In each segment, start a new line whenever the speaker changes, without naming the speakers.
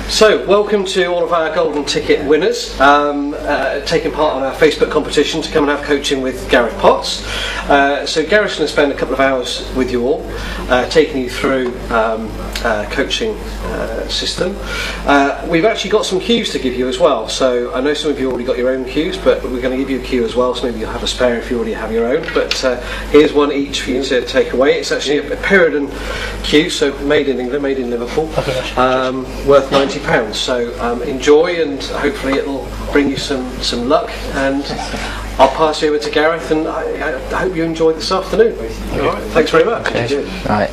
So, welcome to all of our golden ticket winners taking part on our Facebook competition to come and have coaching with Gareth Potts. So Gareth's going to spend a couple of hours with you all, taking you through coaching system. We've actually got some cues to give you as well, so I know some of you already got your own cues, but we're going to give you a cue as well, so maybe you'll have a spare if you already have your own, but here's one each for you to take away. It's actually a Pyridon cue, so made in England, made in Liverpool, worth £90, so enjoy, and hopefully it'll bring you some luck, and I'll pass you over to Gareth, and I hope you enjoyed this afternoon. Alright, thanks very much.
Okay. Right,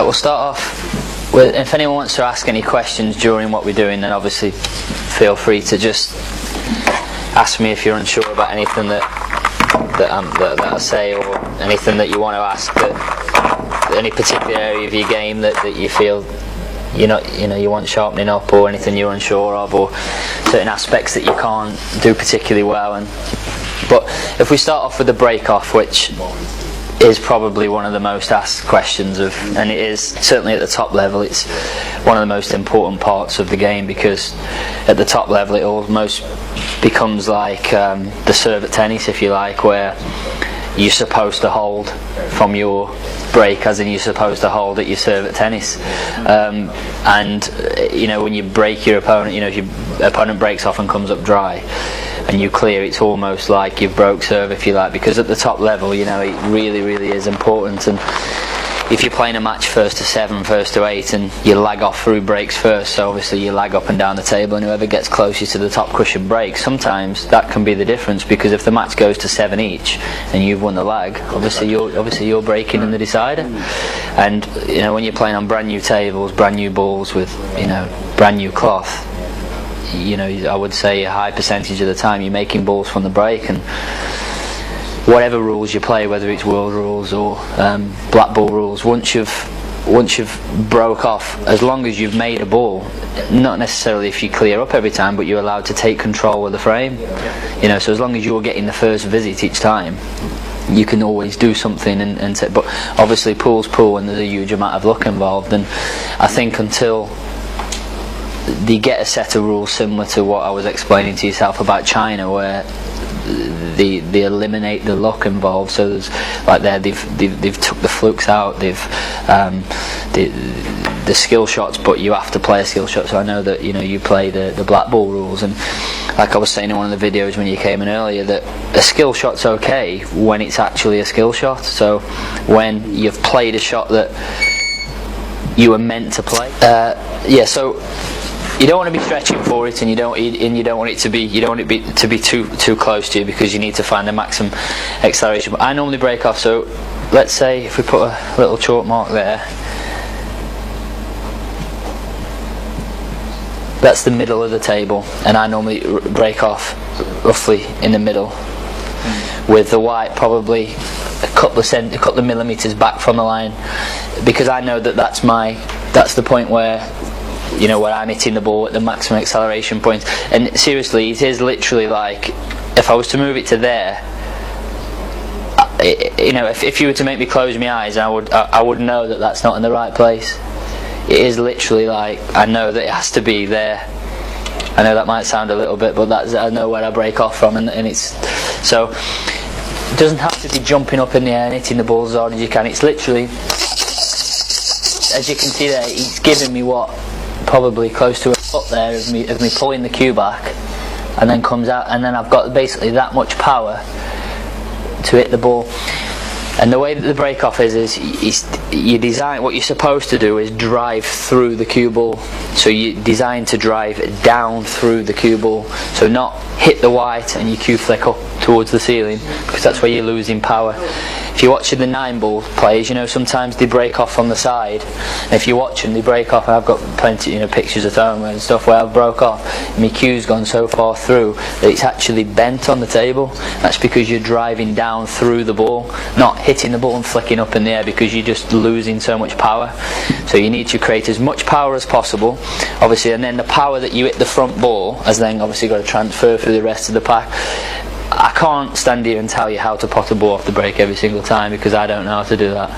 we'll start off with, if anyone wants to ask any questions during what we're doing, then obviously feel free to just ask me if you're unsure about anything that I say, or anything that you want to ask, any particular area of your game that you feel you want sharpening up, or anything you're unsure of, or certain aspects that you can't do particularly well. But if we start off with the break off, which is probably one of the most asked questions and it is certainly at the top level, it's one of the most important parts of the game, because at the top level it almost becomes like the serve at tennis, if you like, where you're supposed to hold from your break, as in you're supposed to hold at your serve at tennis, and when you break your opponent, if your opponent breaks off and comes up dry and you clear, it's almost like you've broke serve, if you like, because at the top level, it really is important. And if you're playing a match first to 7, first to 8, and you lag off through breaks first, so obviously you lag up and down the table, and whoever gets closest to the top cushion breaks, sometimes that can be the difference, because if the match goes to 7 each and you've won the lag, obviously you're breaking in the decider. And when you're playing on brand new tables, brand new balls with brand new cloth, I would say a high percentage of the time you're making balls from the break, and whatever rules you play, whether it's world rules or black ball rules, once you've broke off, as long as you've made a ball, not necessarily if you clear up every time, but you're allowed to take control of the frame. So as long as you're getting the first visit each time, you can always do something but obviously pool's pool, and there's a huge amount of luck involved. And I think until they get a set of rules similar to what I was explaining to yourself about China, where they eliminate the luck involved, so there's they've took the flukes out, they've the skill shots, but you have to play a skill shot. So I know that you play the black ball rules, and like I was saying in one of the videos when you came in earlier, that a skill shot's okay when it's actually a skill shot. So when you've played a shot that you were meant to play, so you don't want to be stretching for it, and you don't want it to be too close to you, because you need to find the maximum acceleration. But I normally break off, so let's say if we put a little chalk mark there, that's the middle of the table, and I normally break off roughly in the middle, with the white probably a couple of millimeters back from the line, because I know that that's the point where where I'm hitting the ball at the maximum acceleration point. And seriously, it is literally like, if I was to move it to there, if you were to make me close my eyes, I would know that that's not in the right place. It is literally like, I know that it has to be there. I know that might sound a little bit, but I know where I break off from, and it's so it doesn't have to be jumping up in the air and hitting the ball as hard as you can. It's literally, as you can see there, it's giving me probably close to a foot there of me pulling the cue back, and then comes out, and then I've got basically that much power to hit the ball. And the way that the break off is you design, what you're supposed to do is drive through the cue ball. So you design to drive down through the cue ball, so not hit the white and your cue flick up towards the ceiling, because that's where you're losing power. If you're watching the 9-ball players, sometimes they break off from the side, and if you watch them, they break off. I've got plenty pictures at home and stuff where I've broke off, and my cue's gone so far through that it's actually bent on the table. That's because you're driving down through the ball, not hitting the ball and flicking up in the air, because you're just losing so much power. So you need to create as much power as possible, obviously, and then the power that you hit the front ball has then obviously got to transfer through the rest of the pack. I can't stand here and tell you how to pot a ball off the break every single time, because I don't know how to do that.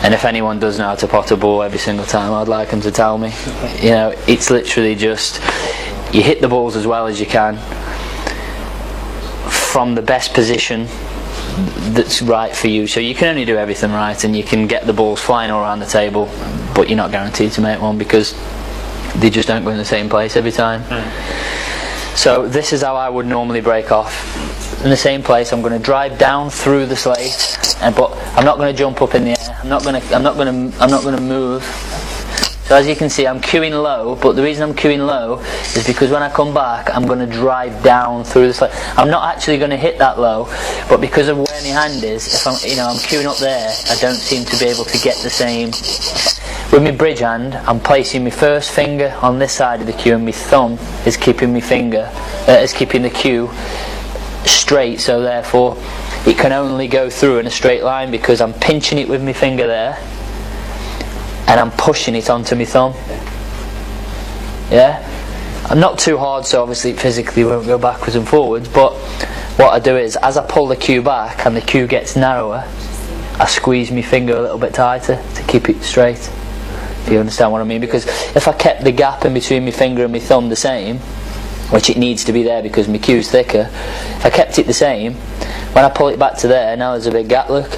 And if anyone does know how to pot a ball every single time, I'd like them to tell me. You know, it's literally just, you hit the balls as well as you can from the best position that's right for you. So you can only do everything right, and you can get the balls flying all around the table, but you're not guaranteed to make one because they just don't go in the same place every time. So this is how I would normally break off. In the same place, I'm going to drive down through the slate, but I'm not going to jump up in the air. I'm not going to move. So as you can see, I'm cueing low, but the reason I'm cueing low is because when I come back, I'm going to drive down through the slate. I'm not actually going to hit that low, but because of where my hand is, if I'm cueing up there, I don't seem to be able to get the same. With my bridge hand, I'm placing my first finger on this side of the cue, and my thumb is keeping the cue straight. So therefore, it can only go through in a straight line because I'm pinching it with my finger there, and I'm pushing it onto my thumb. Yeah, I'm not too hard, so obviously it physically won't go backwards and forwards. But what I do is, as I pull the cue back and the cue gets narrower, I squeeze my finger a little bit tighter to keep it straight. If you understand what I mean, because if I kept the gap in between my finger and my thumb the same, which it needs to be there because my cue's thicker, if I kept it the same, when I pull it back to there, now there's a big gap, look,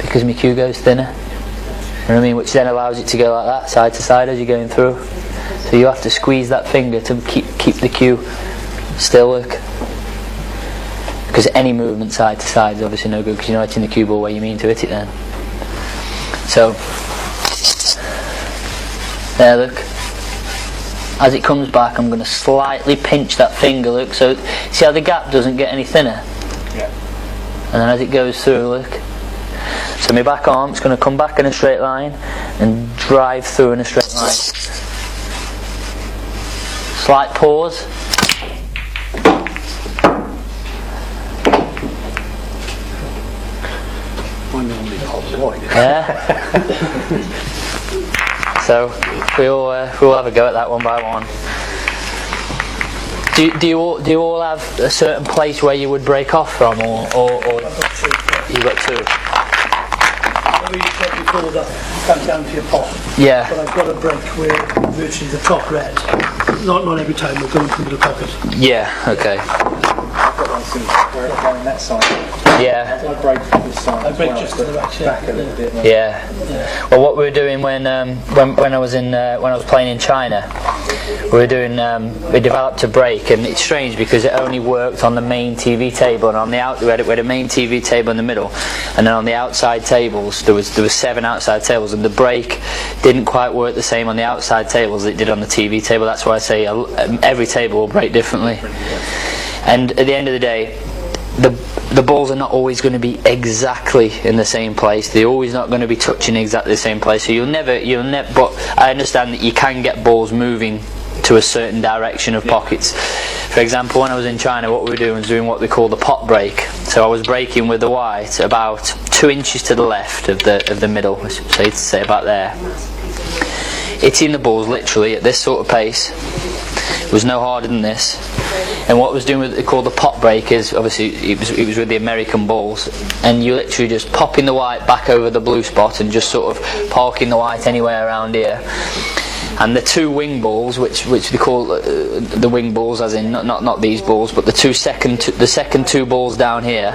because my cue goes thinner. You know what I mean? Which then allows it to go like that, side to side as you're going through. So you have to squeeze that finger to keep the cue still, look. Because any movement side to side is obviously no good, because you're not hitting the cue ball where you mean to hit it then. So, there, look. As it comes back, I'm going to slightly pinch that finger, look. So, see how the gap doesn't get any thinner?
Yeah.
And then as it goes through, look. So my back arm's going to come back in a straight line and drive through in a straight line. Slight pause. Yeah. So we'll have a go at that one by one. Do you all have a certain place where you would break off from, or you've got two?
You said before that you come down to your pot.
Yeah.
But I've got a break where virtually the top red. Not every time we're going to the middle pocket.
Yeah. Okay.
I've got one since we're on that side.
Yeah.
I break from this side.
I break just to the right, yeah.
Back a little bit.
Yeah. Well, what we were doing when I was playing in China, we developed a break, and it's strange because it only worked on the main TV table, and on the we had a main TV table in the middle, and then on the outside tables there was 7 outside tables, and the break didn't quite work the same on the outside tables as it did on the TV table. That's why I say every table will break differently. And at the end of the day, the balls are not always going to be exactly in the same place. They're always not going to be touching exactly the same place. So you'll never. But I understand that you can get balls moving to a certain direction of pockets. For example, when I was in China, what we were doing was doing what we call the pot break. So I was breaking with the white about 2 inches to the left of the middle. So you'd say about there. Hitting the balls literally at this sort of pace. It was no harder than this. And what I was doing with called the pot break is, obviously it was with the American balls, and you literally just popping the white back over the blue spot and just sort of parking the white anywhere around here. And the 2 wing balls, which they call the wing balls, as in not these balls, but the second 2 balls down here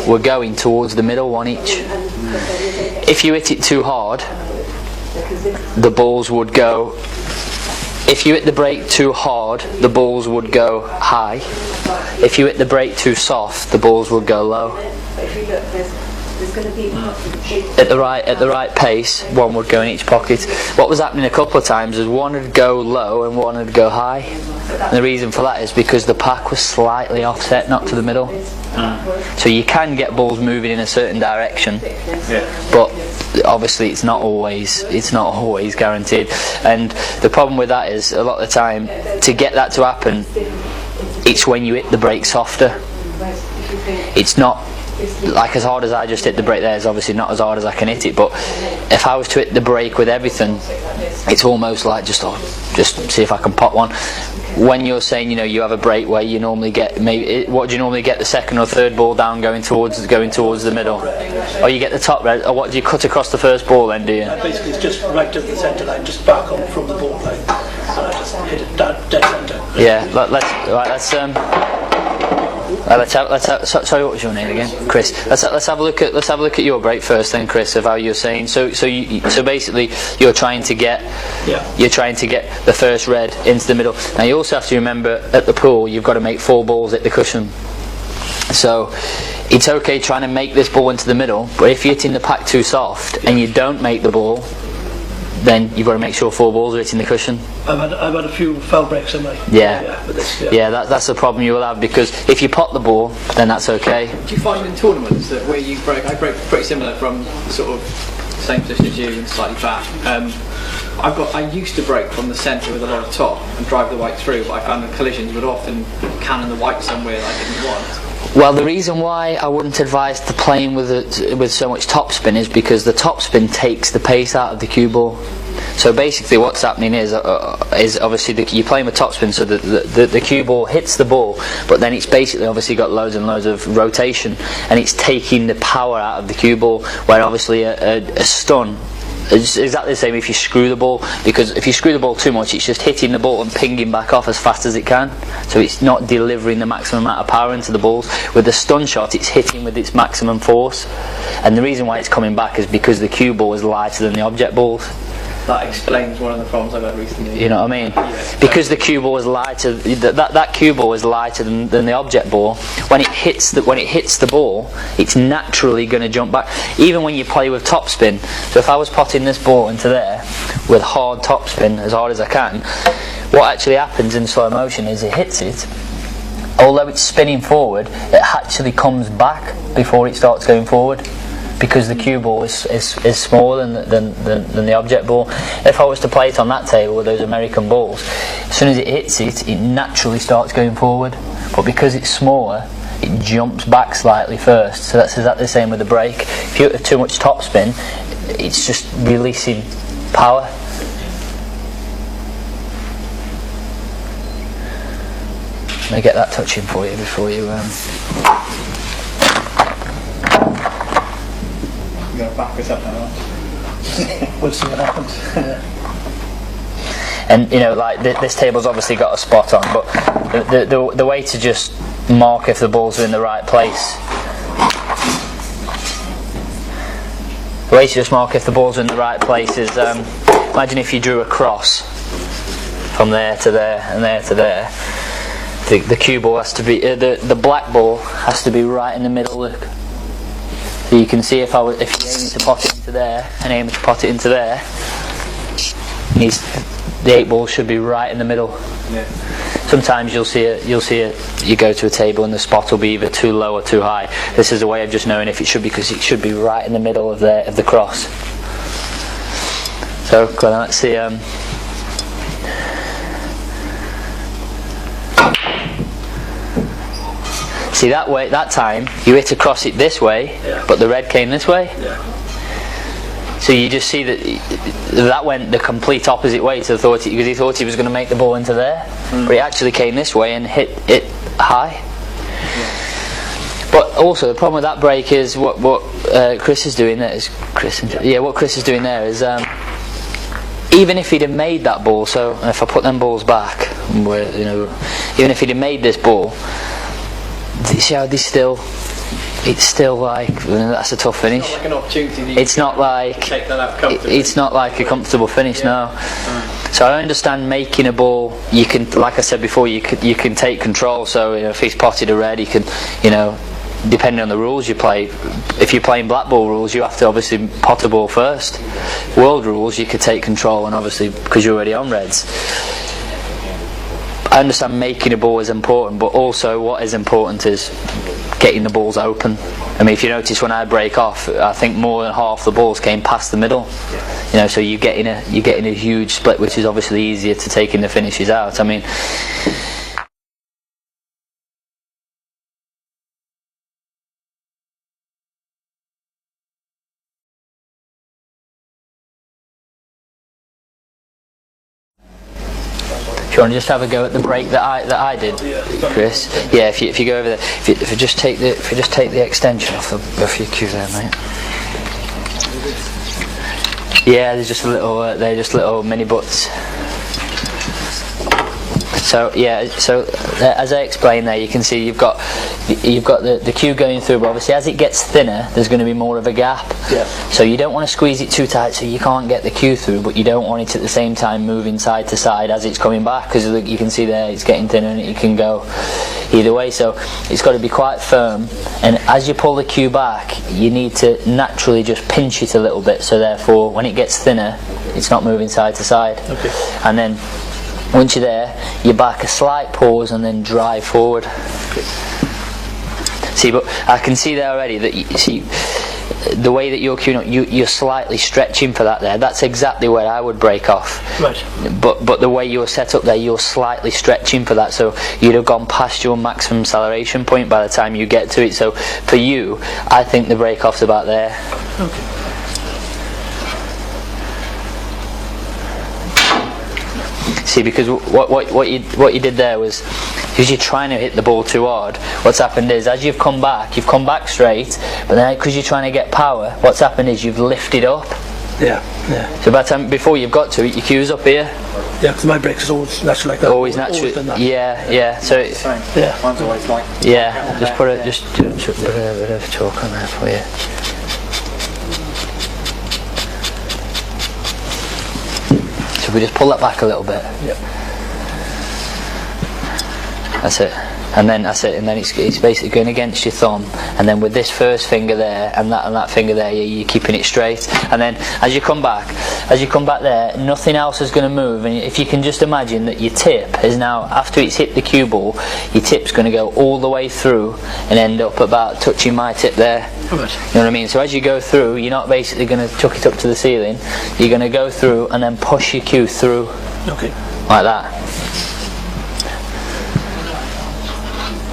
were going towards the middle, one each. If you hit it too hard, the balls would go. If you hit the break too hard, the balls would go high. If you hit the break too soft, the balls would go low. At the right pace, one would go in each pocket. What was happening a couple of times is one would go low and one would go high. And the reason for that is because the pack was slightly offset, not to the middle. So you can get balls moving in a certain direction, but obviously it's not always guaranteed. And the problem with that is a lot of the time, to get that to happen, it's when you hit the brake softer. It's not like as hard as I just hit the brake there is obviously not as hard as I can hit it, but if I was to hit the brake with everything, it's almost like just see if I can pop one. when you're saying, you know, you have a break where you normally get what do you normally get, the second or third ball down going towards the middle? Or you get the top red, or what do you cut across the first ball then, do you?
Basically, it's just right at the centre line, just back on from the ball line, and I just hit it dead centre.
Yeah, let's have. Sorry, what was your name again, Chris? Let's have a look at your break first, then, Chris, of how you're saying. So basically, you're trying to get the first red into the middle. Now you also have to remember, at the pool, you've got to make 4 balls hit the cushion. So it's okay trying to make this ball into the middle, but if you're hitting the pack too soft and you don't make the ball, then you've got to make sure 4 balls are hitting the cushion.
I've had a few foul breaks in my
that's the problem you will have, because if you pot the ball, then that's okay.
Do you find in tournaments that where you break, I break pretty similar from sort of same position as you and slightly back. I used to break from the centre with a lot of top and drive the white through, but I found the collisions would often cannon the white somewhere that I didn't want.
Well, the reason why I wouldn't advise to playing with so much topspin is because the topspin takes the pace out of the cue ball. So basically what's happening is obviously you're playing with topspin, so the cue ball hits the ball, but then it's basically obviously got loads and loads of rotation, and it's taking the power out of the cue ball, where obviously a stun, it's exactly the same if you screw the ball, because if you screw the ball too much, it's just hitting the ball and pinging back off as fast as it can, so it's not delivering the maximum amount of power into the balls. With the stun shot, it's hitting with its maximum force, and the reason why it's coming back is because the cue ball is lighter than the object balls.
That explains one of the problems I've had recently.
You know what I mean?
Yeah.
Because the cue ball is lighter, that cue ball is lighter than the object ball. When it hits the ball, it's naturally going to jump back. Even when you play with topspin. So if I was potting this ball into there with hard topspin, as hard as I can, what actually happens in slow motion is it hits it. Although it's spinning forward, it actually comes back before it starts going forward, because the cue ball is smaller than the object ball. If I was to play it on that table with those American balls, as soon as it hits it, it naturally starts going forward. But because it's smaller, it jumps back slightly first. So that's exactly the same with the break. If you have too much topspin, it's just releasing power. Let me get that touching for you before you...
I'm going to back this up now.
We'll see what happens.
And you know, like this table's obviously got a spot on, but the way to just mark if the balls are in the right place, is imagine if you drew a cross from there to there and there to there. The cue ball has to be the black ball has to be right in the middle. Look. So you can see if you're aiming to pot it into there and aiming to pot it into there, the 8 ball should be right in the middle.
Yeah.
Sometimes you go to a table and the spot will be either too low or too high. This is a way of just knowing if it should be, because it should be right in the middle of the cross. So let's see. See that time you hit across it this way, but the red came this way.
Yeah.
So you just see that went the complete opposite way to because he thought he was going to make the ball into there, but it actually came this way and hit it high. Yeah. But also the problem with that break is what Chris is doing there is what Chris is doing there is even if he'd have made that ball. So if I put them balls back, even if he'd have made this ball. See how it's still like, that's a tough finish.
It's not like an opportunity.
It's not like
take that out comfortably.
It's not like a comfortable finish, no. So I understand making a ball. You can, like I said before, you can take control. So if he's potted a red, he can, depending on the rules you play. If you're playing black ball rules, you have to obviously pot a ball first. World rules, you could take control, and obviously because you're already on reds. I understand making a ball is important, but also what is important is getting the balls open. I mean, if you notice when I break off, I think more than half the balls came past the middle. So you're getting a huge split, which is obviously easier to take in the finishes out. I mean, you want to just have a go at the break that I did, Chris? Yeah, if you go over there, if you just take the extension off your cue there, mate. Yeah, there's just they're just little mini butts. So yeah, so as I explained there, you can see you've got the cue going through, but obviously as it gets thinner, there's going to be more of a gap.
Yeah.
So you don't want to squeeze it too tight, so you can't get the cue through, but you don't want it at the same time moving side to side as it's coming back, because you can see there it's getting thinner and it can go either way. So it's got to be quite firm, and as you pull the cue back, you need to naturally just pinch it a little bit, so therefore when it gets thinner, it's not moving side to side.
Okay.
And then once you're there, you back a slight pause and then drive forward. See, but I can see there already that you see the way that you're queuing up, you're slightly stretching for that there. That's exactly where I would break off.
Right.
But the way you're set up there, you're slightly stretching for that, so you'd have gone past your maximum acceleration point by the time you get to it. So for you, I think the break off's about there.
Okay.
See, because what you did there was, because you're trying to hit the ball too hard, what's happened is as you've come back straight, but then because you're trying to get power, what's happened is you've lifted up.
Yeah.
So by the time before you've got to it, your cue's up here.
Yeah, because my brakes is always natural like that.
Always natural.
Always been that.
Yeah. So
Yeah.
Mine's always like.
yeah, just put a bit of talk on there for you. So we just pull that back a little bit.
Yep.
That's it. And then it's basically going against your thumb, and then with this first finger there and that finger there, you're keeping it straight. And then as you come back there, nothing else is going to move. And if you can just imagine that your tip is now, after it's hit the cue ball, your tip's going to go all the way through and end up about touching my tip there.
Right.
You know what I mean? So as you go through, you're not basically going to chuck it up to the ceiling. You're going to go through and then push your cue through.
Okay.
Like that.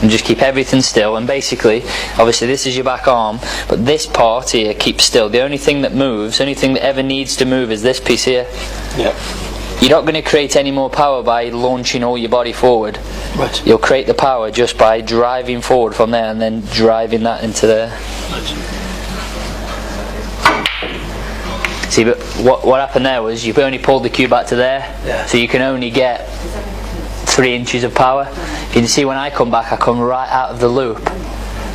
And just keep everything still, and basically, obviously this is your back arm, but this part here keeps still. The only thing that moves, only thing that ever needs to move is this piece here.
Yeah.
You're not going to create any more power by launching all your body forward.
Right.
You'll create the power just by driving forward from there and then driving that into there.
Right.
See, but what happened there was you only pulled the cue back to there,
Yeah.
so you can only get 3 inches of power. You can see when I come back, I come right out of the loop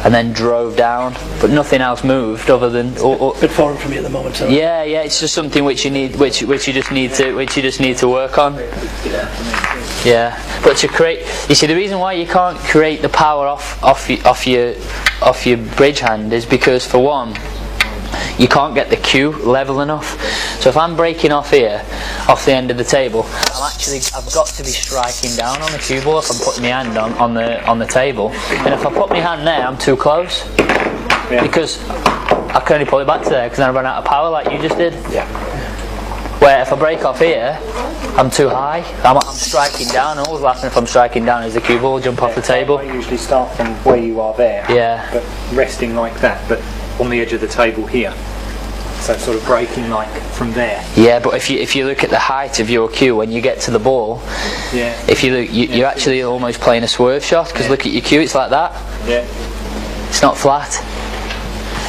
and then drove down, but nothing else moved other than.
A bit foreign for me at the moment. So.
Yeah, it's just something which you need, which you just need to work on. Yeah, but to create, you see, the reason why you can't create the power off your bridge hand is because, for one, you can't get the cue level enough. So if I'm breaking off here, off the end of the table, I've got to be striking down on the cue ball if I'm putting my hand on the table. And if I put my hand there, I'm too close, because I can only pull it back to there because then I run out of power like you just did.
Yeah.
Where if I break off here, I'm too high. I'm striking down. And all that's happening if I'm striking down is the cue ball will jump off the table.
I usually start from where you are there,
Yeah.
but resting like that, but on the edge of the table here. So sort of breaking like from there.
Yeah, but if you look at the height of your cue when you get to the ball,
Yeah.
if you look, you're actually almost playing a swerve shot, because look at your cue, it's like that.
Yeah.
It's not flat.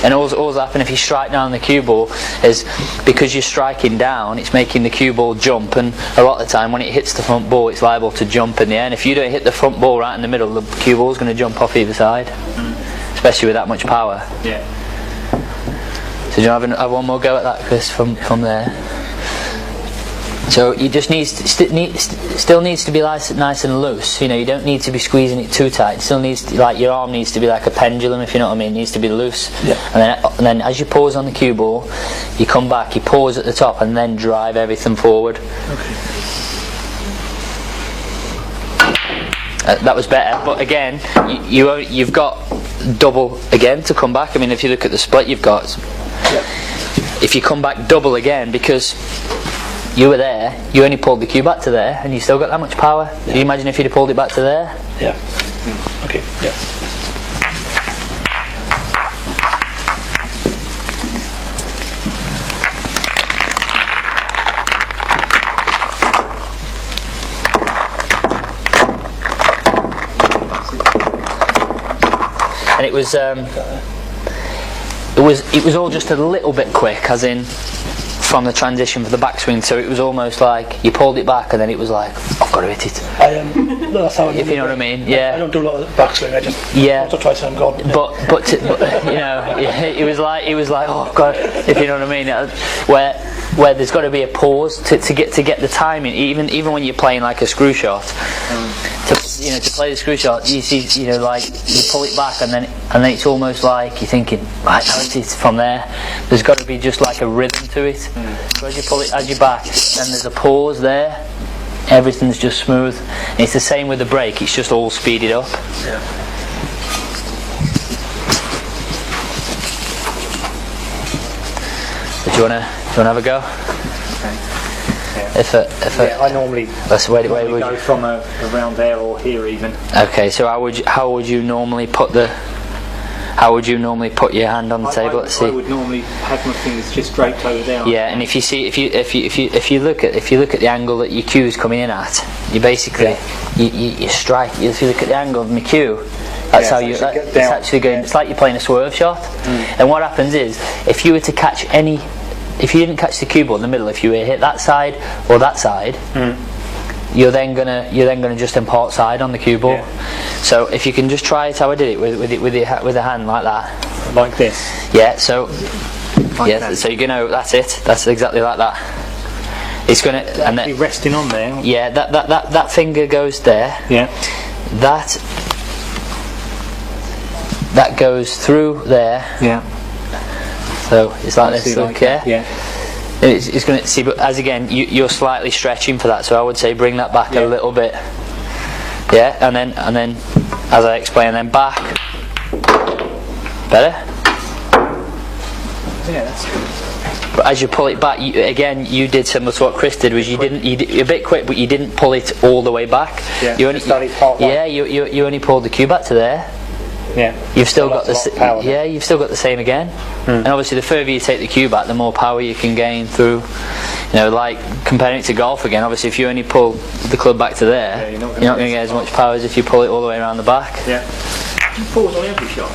And all's happen if you strike down the cue ball is because you're striking down, it's making the cue ball jump, and a lot of the time when it hits the front ball, it's liable to jump in the air. And if you don't hit the front ball right in the middle, the cue ball's going to jump off either side, especially with that much power.
Yeah.
So do you have one more go at that, Chris, from there? So you just still needs to be nice and loose. You know, you don't need to be squeezing it too tight. It still needs to, like, your arm needs to be like a pendulum, if you know what I mean. It needs to be loose.
Yeah.
And then as you pause on the cue ball, you come back, you pause at the top, and then drive everything forward.
Okay.
That was better, but again, you've got double again to come back. I mean, if you look at the split you've got, if you come back double again, because you were there, you only pulled the cue back to there, and you still got that much power. Can you imagine if you'd have pulled it back to there?
Yeah. Okay. Yeah.
and it was all just a little bit quick, as in from the transition for the backswing. So it was almost like you pulled it back, and then it was like, I've got to hit it.
That's how I do
If you know what I mean, yeah.
I don't do a lot of backswing. I just
Yeah.
once or twice I'm gone.
But you know, it was like, oh God, if you know what I mean, where there's got to be a pause to get the timing, even when you're playing like a screw shot. To play the screw shot, you see, like you pull it back, and then it's almost like you're thinking, right, now it's from there. There's got to be just like a rhythm to it. So as you pull it, as you're back, then there's a pause there. Everything's just smooth. And it's the same with the break. It's just all speeded up.
Yeah.
So do you wanna have a go?
I normally
go
from around there or here even.
Okay, so how would you normally put your hand on the table? Let's see.
I would normally have my fingers just draped over there.
Yeah, and if you look at the angle that your cue is coming in at, you basically you strike. If you look at the angle of my cue, that's how you. It's actually going. It's like you're playing a swerve shot. And what happens is, if you were to catch if you didn't catch the cue ball in the middle, if you were to hit that side or that side, you're then gonna just impart side on the cue ball. Yeah. So if you can just try it how I did it with a hand like that,
like this.
Yeah. So
that.
So that's it. That's exactly like that. It's gonna and then
be resting on there.
Yeah. That finger goes there.
Yeah.
That goes through there.
Yeah.
So it's like this, okay?
Yeah.
It's going to see, but as again, you're slightly stretching for that. So I would say bring that back a little bit. Yeah, and then as I explained, then back. Better.
Yeah, that's good.
But as you pull it back, you did similar to what Chris did. Was you're a bit quick, but you didn't pull it all the way back.
Yeah.
You only you only pulled the cue back to there.
Yeah.
You've still got you've still got the same again. And obviously the further you take the cue back, the more power you can gain through, like comparing it to golf again. Obviously if you only pull the club back to there, you're not going to get as much power as if you pull it all the way around the back.
Yeah. You pause on every shot?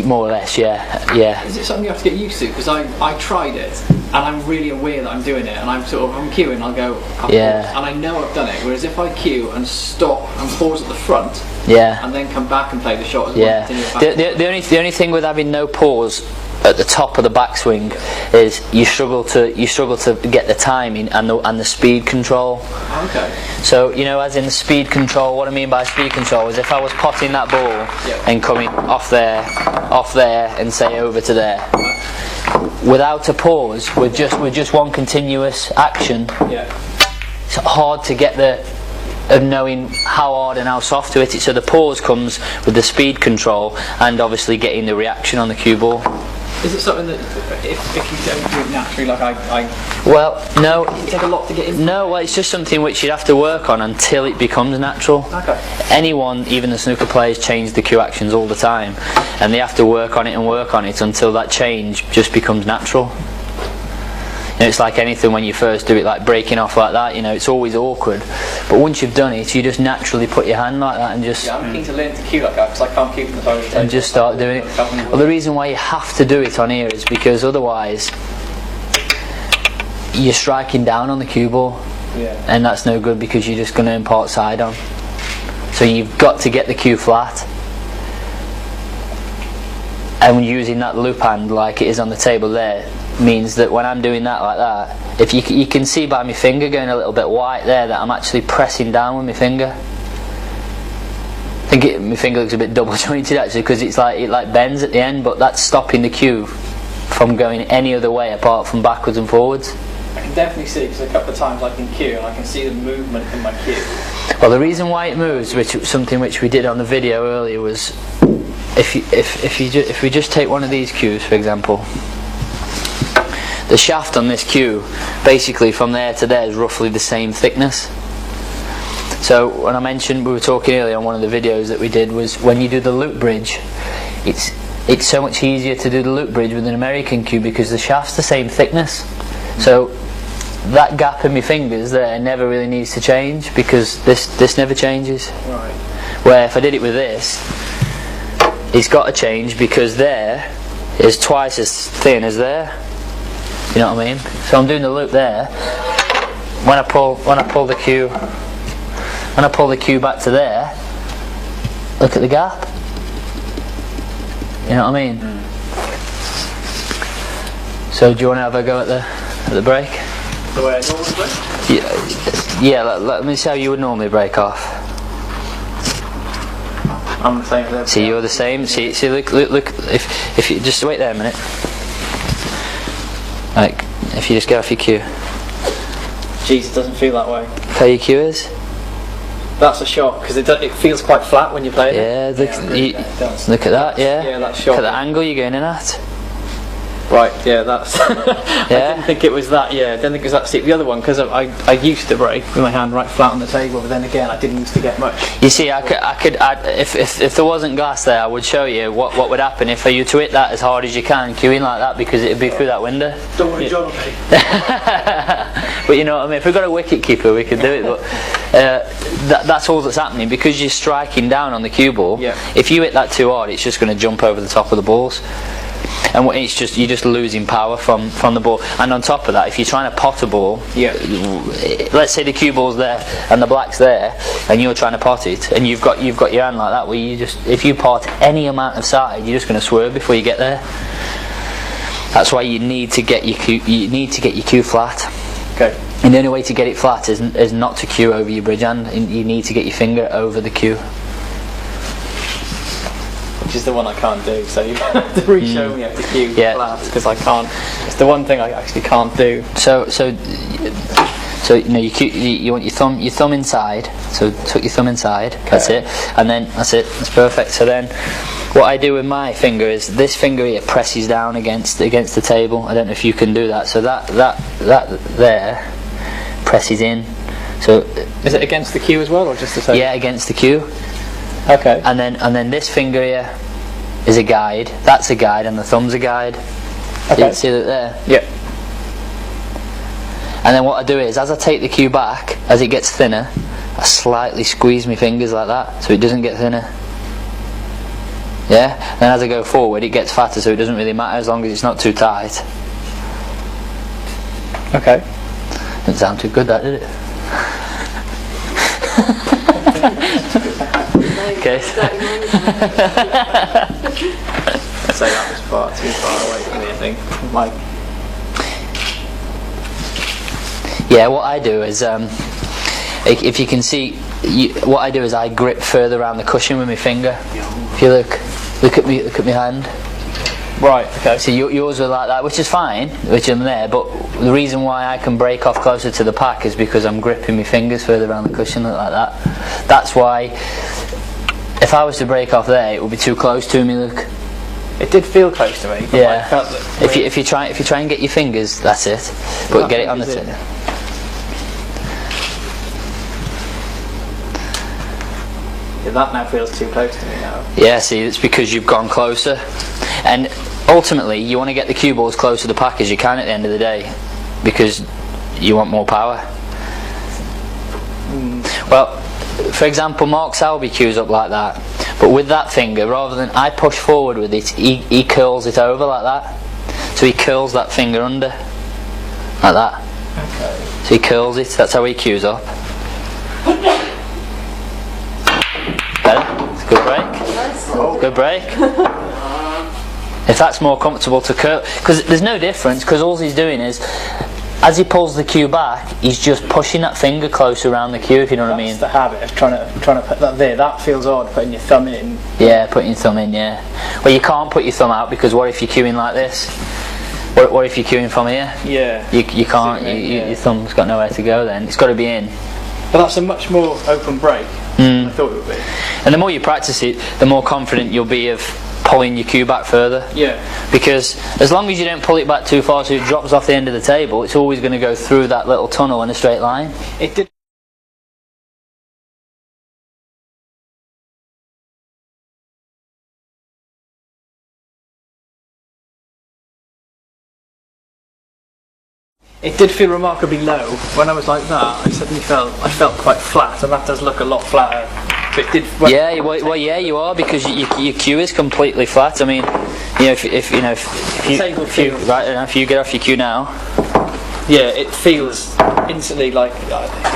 More or less, yeah.
Is it something you have to get used to? Because I tried it, and I'm really aware that I'm doing it, and I'm cueing, I'll go, pause, and I know I've done it. Whereas if I cue and stop and pause at the front, and then come back and play the shot,
the only thing with having no pause at the top of the backswing is you struggle to get the timing and the speed control.
Okay.
So as in the speed control, what I mean by speed control is if I was potting that ball and coming off there and say over to there, without a pause, with just one continuous action, it's hard to get of knowing how hard and how soft to hit it. So the pause comes with the speed control and obviously getting the reaction on the cue ball.
Is it something that if you don't do it naturally, like
well, no.
It take a lot to get into?
No, well, it's just something which you'd have to work on until it becomes natural.
Okay.
Anyone, even the snooker players, change the cue actions all the time, and they have to work on it until that change just becomes natural. It's like anything when you first do it, like breaking off like that, it's always awkward. But once you've done it, you just naturally put your hand like that and just...
Yeah, I'm keen to learn to cue like that because I can't cue from the phone.
And just start doing it. Well, the reason why you have to do it on here is because otherwise you're striking down on the cue ball.
Yeah.
And that's no good because you're just going to impart side on. So you've got to get the cue flat. And using that loop hand like it is on the table there means that when I'm doing that like that, if you can see by my finger going a little bit white there that I'm actually pressing down with my finger. I think my finger looks a bit double jointed actually because it bends at the end, but that's stopping the cue from going any other way apart from backwards and forwards.
I can definitely see because a couple of times I can cue and I can see the movement in my cue.
Well, the reason why it moves, which was something which we did on the video earlier, was if we just take one of these cues for example. The shaft on this cue, basically from there to there, is roughly the same thickness. So when I mentioned, we were talking earlier on one of the videos that we did, was when you do the loop bridge, it's so much easier to do the loop bridge with an American cue because the shaft's the same thickness. So that gap in my fingers there never really needs to change because this never changes.
Right.
Where if I did it with this, it's got to change because there is twice as thin as there. You know what I mean? So I'm doing the loop there. When I pull the cue back to there, look at the gap. You know what I mean? So do you want to have a go at the break?
The way I normally break?
Yeah. Let me see how you would normally break off.
I'm the same there.
See, you're the same. See, look. If you just wait there a minute. Like, if you just get off your cue.
Jeez, it doesn't feel that way.
How your cue is?
That's a shock because it feels quite flat when you play it.
Yeah. Look at that. Yeah.
Yeah, that's
Look
shocking.
at the angle you're going in at.
Right, yeah, that's. I
Yeah.
didn't think it was that. Yeah, I didn't think it was that steep. The other one, because I used to break with my hand right flat on the table, but then again, I didn't used to get much.
You see, if there wasn't glass there, I would show you what would happen if you to hit that as hard as you can, cueing like that, because it'd be through that window.
Don't worry, John will pay.
But you know what I mean. If we've got a wicket keeper, we could do it. But that's all that's happening because you're striking down on the cue ball.
Yeah.
If you hit that too hard, it's just going to jump over the top of the balls. And it's just you're just losing power from the ball. And on top of that, if you're trying to pot a ball, let's say the cue ball's there and the black's there, and you're trying to pot it, and you've got your hand like that, where you just if you pot any amount of side, you're just going to swerve before you get there. That's why you need to get your cue flat.
Okay.
And the only way to get it flat is not to cue over your bridge hand. You need to get your finger over the cue.
Which is the one I can't do, so you have to re-show me how to cue flat because I can't. It's the one thing I actually can't do.
So you know you want your thumb inside. So tuck your thumb inside. Okay. That's it, and then that's it. That's perfect. So then, what I do with my finger is this finger here presses down against the table. I don't know if you can do that. So that there presses in. So
is it against the cue as well, or just the table?
Yeah, against the cue.
Okay.
And then this finger here is a guide. That's a guide, and the thumb's a guide.
Okay.
See that there?
Yeah.
And then what I do is, as I take the cue back, as it gets thinner, I slightly squeeze my fingers like that, so it doesn't get thinner. Yeah. And as I go forward, it gets fatter, so it doesn't really matter as long as it's not too tight.
Okay.
Didn't sound too good, that did it? Okay.
So that was far too far away from me, I think. Like.
Yeah, what I do is, if you can see, what I do is I grip further around the cushion with my finger. If you look at me hand.
Right. Okay.
So yours are like that, which is fine, which I'm there. But the reason why I can break off closer to the pack is because I'm gripping my fingers further around the cushion like that. That's why. If I was to break off there, it would be too close to me. Look.
It did feel close to me. But
Yeah.
I felt that
If you try and get your fingers, that's it. But get it on the tip.
Yeah, that now feels too close to me now.
Yeah, see, it's because you've gone closer. And ultimately, you want to get the cue ball as close to the pack as you can at the end of the day, because you want more power. Well, for example, Mark Selby cues up like that, but with that finger, rather than I push forward with it, he curls it over like that. So he curls that finger under, like that.
Okay.
So he curls it, that's how he cues up. Better? It's a good break. Good break. If that's more comfortable to curl, because there's no difference, because all he's doing is, as he pulls the cue back, he's just pushing that finger closer around the cue, if you know what I mean.
That's the habit of trying to put that there. That feels odd, putting your thumb in.
Yeah, putting your thumb in, yeah. Well, you can't put your thumb out, because what if you're cueing like this? What if you're cueing from here?
Yeah.
You can't, your thumb's got nowhere to go then. It's got to be in.
But that's a much more open break than I thought it would be.
And the more you practice it, the more confident you'll be of pulling your cue back further.
Yeah.
Because as long as you don't pull it back too far so it drops off the end of the table, it's always going to go through that little tunnel in a straight line.
It did. It did feel remarkably low when I was like that. I felt quite flat, and that does look a lot flatter But did
Yeah, well, yeah, you are, because your cue is completely flat. I mean, you know, if you get off your cue now,
yeah, it feels instantly like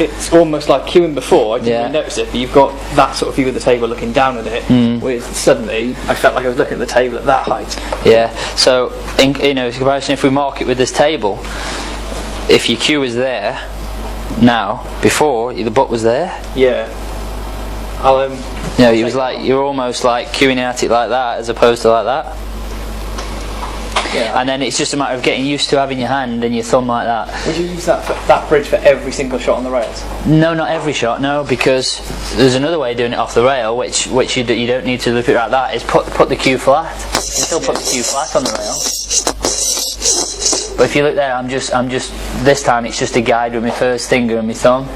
it's almost like cueing before. I didn't even notice it, but you've got that sort of view of the table looking down at it. Whereas suddenly, I felt like I was looking at the table at that height.
Yeah. So, in comparison, if we mark it with this table, if your cue is there now, before the butt was there.
Yeah. I'll
it was like you're almost like cueing at it like that, as opposed to like that.
Yeah.
And then it's just a matter of getting used to having your hand and your thumb like that.
Would you use that bridge for every single shot on the rails?
No, not every shot. No, because there's another way of doing it off the rail, which you don't need to loop it like that. Is put the cue flat. You can still put the cue flat on the rail. But if you look there, I'm just this time it's just a guide with my first finger and my thumb.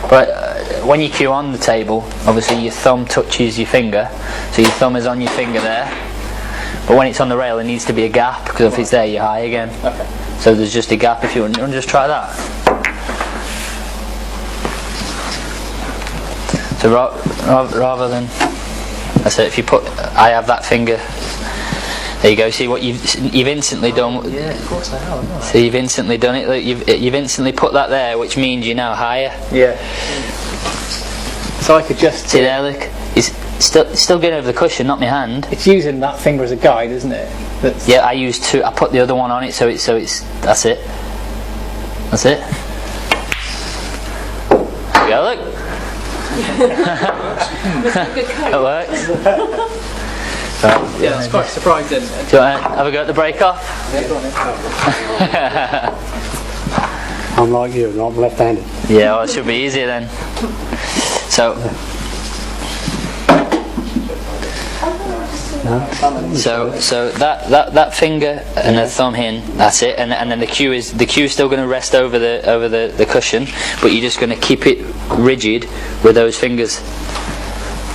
But when you cue on the table, obviously your thumb touches your finger, so your thumb is on your finger there. But when it's on the rail, there needs to be a gap, because if it's there, you're high again.
Okay.
So there's just a gap. If you want to just try that. So rather than, I said, if you put, I have that finger. There you go. See what you've instantly done.
Yeah, of course I have.
So you've instantly done it. Look, you've instantly put that there, which means you're now higher.
Yeah. So I could just
see there. Look, it's still going over the cushion, not my hand.
It's using that finger as a guide, isn't it?
Yeah, I use two. I put the other one on it, so it's that's it. That's it. There we go. Look. It works.
Yeah, that's quite surprising.
Do you want to have a go at the break off?
I'm like you, I'm left-handed.
Yeah, well, it should be easier then. So that finger and the thumb in, that's it, and then the cue is still going to rest over the cushion, but you're just going to keep it rigid with those fingers.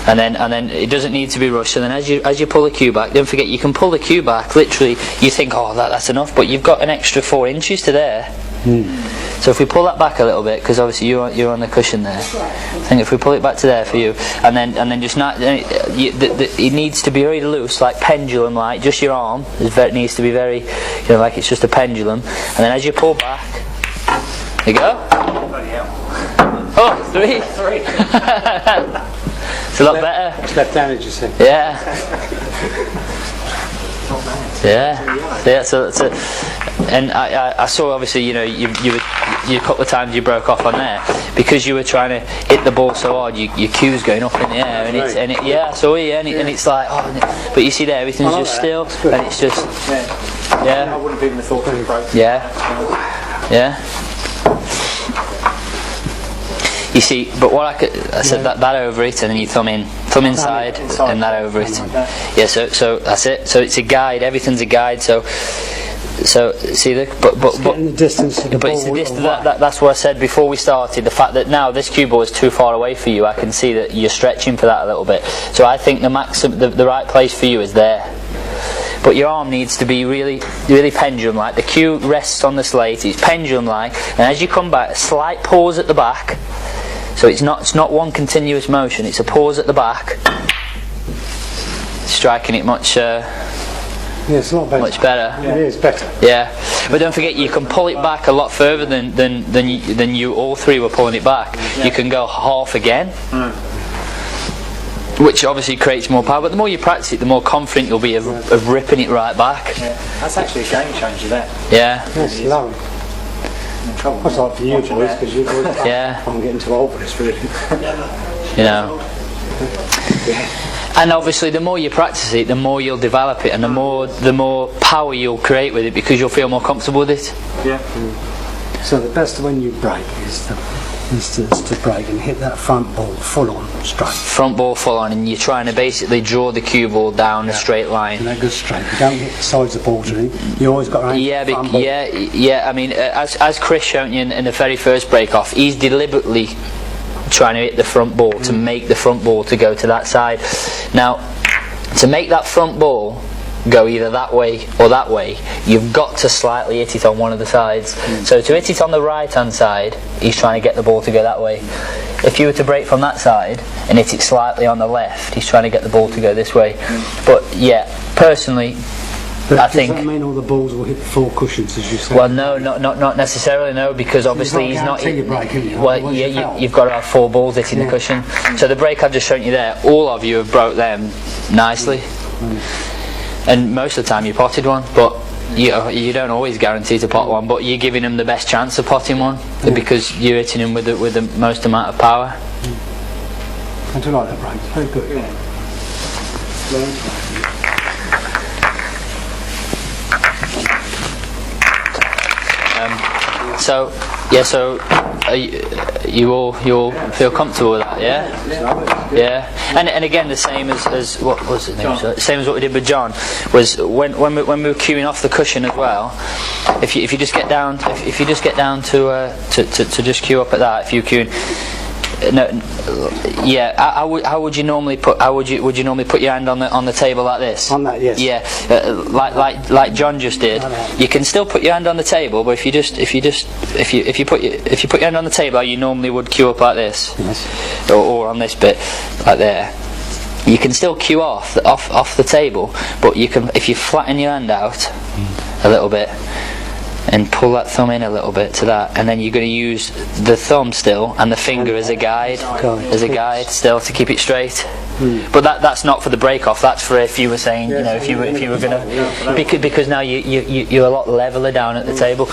And then it doesn't need to be rushed. And then as you pull the cue back, don't forget you can pull the cue back. Literally, you think, oh, that's enough, but you've got an extra 4 inches to there. So if we pull that back a little bit, because obviously you're on the cushion there. I think if we pull it back to there for you, and then just not, it needs to be very loose, like pendulum, like just your arm. It needs to be very, like it's just a pendulum. And then as you pull back, there you go. Oh, 3. It's a lot better.
It's left-handed, you see.
Yeah. Yeah. So and I saw obviously you a couple of times you broke off on there because you were trying to hit the ball so hard. Your cue's going up in the air and it's and it's like but you see there everything's just still and it's just
I wouldn't have even thought of it broke.
Yeah. You see, but what I said that over it, and then you thumb inside, and that over it. Yeah, so that's it. So it's a guide. Everything's a guide. So see the but
the distance to the ball.
It's the distance. That's what I said before we started. The fact that now this cue ball is too far away for you, I can see that you're stretching for that a little bit. So I think the right place for you is there. But your arm needs to be really, really pendulum-like. The cue rests on the slate. It's pendulum-like, and as you come back, a slight pause at the back. So it's not one continuous motion. It's a pause at the back, striking it much.
It's a lot better.
Much better.
Yeah. It is better.
Yeah, but don't forget you can pull it back a lot further than you all three were pulling it back. Yeah. You can go half again. Which obviously creates more power, but the more you practice it, the more confident you'll be of ripping it right back.
Yeah. That's actually a game changer there.
Yeah.
That's lovely. That's like for you boys, because you boys I'm getting too old for this really.
And obviously the more you practice it, the more you'll develop it, and the more power you'll create with it, because you'll feel more comfortable with it.
Yeah.
So the best when you break is to break and hit that front ball full on straight.
Front ball full on, and you're trying to basically draw the cue ball down a straight line.
And that goes straight. You don't hit the sides of the ball to it. You always got to aim for the front ball.
I mean, as Chris shown you in the very first break off, he's deliberately trying to hit the front ball to make the front ball to go to that side. Now, to make that front ball go either that way or that way, you've got to slightly hit it on one of the sides. So to hit it on the right hand side, he's trying to get the ball to go that way. If you were to break from that side and hit it slightly on the left, he's trying to get the ball to go this way. But yeah, personally, I think.
Does that mean all the balls will hit the 4 cushions, as you said?
Well, no, not necessarily, no, because obviously he's not.
Your break,
Well, yeah, you've got to have 4 balls hitting the cushion. So the break I've just shown you there, all of you have broke them nicely, and most of the time you potted one, but you don't always guarantee to pot one, but you're giving them the best chance of potting one because you're hitting them with the most amount of power.
I do like that break. Very good.
So you all feel comfortable with that, yeah. And again, the same as what was it? Same as what we did with John was when we were cueing off the cushion as well. If you just get down, if you just get down to just cue up at that, if you're cueing. No, yeah. How would you normally put? Would you normally put your hand on the table like this?
On that, yes.
Yeah, like John just did. You can still put your hand on the table, but if you put your hand on the table, you normally would cue up like this,
yes.
or on this bit, like there. You can still cue off the table, but you can if you flatten your hand out a little bit. And pull that thumb in a little bit to that, and then you're going to use the thumb still and the finger as a guide, still to keep it straight. But that's not for the break off. That's for if you were saying, you know, if you were going to, because now you're a lot leveler down at the table.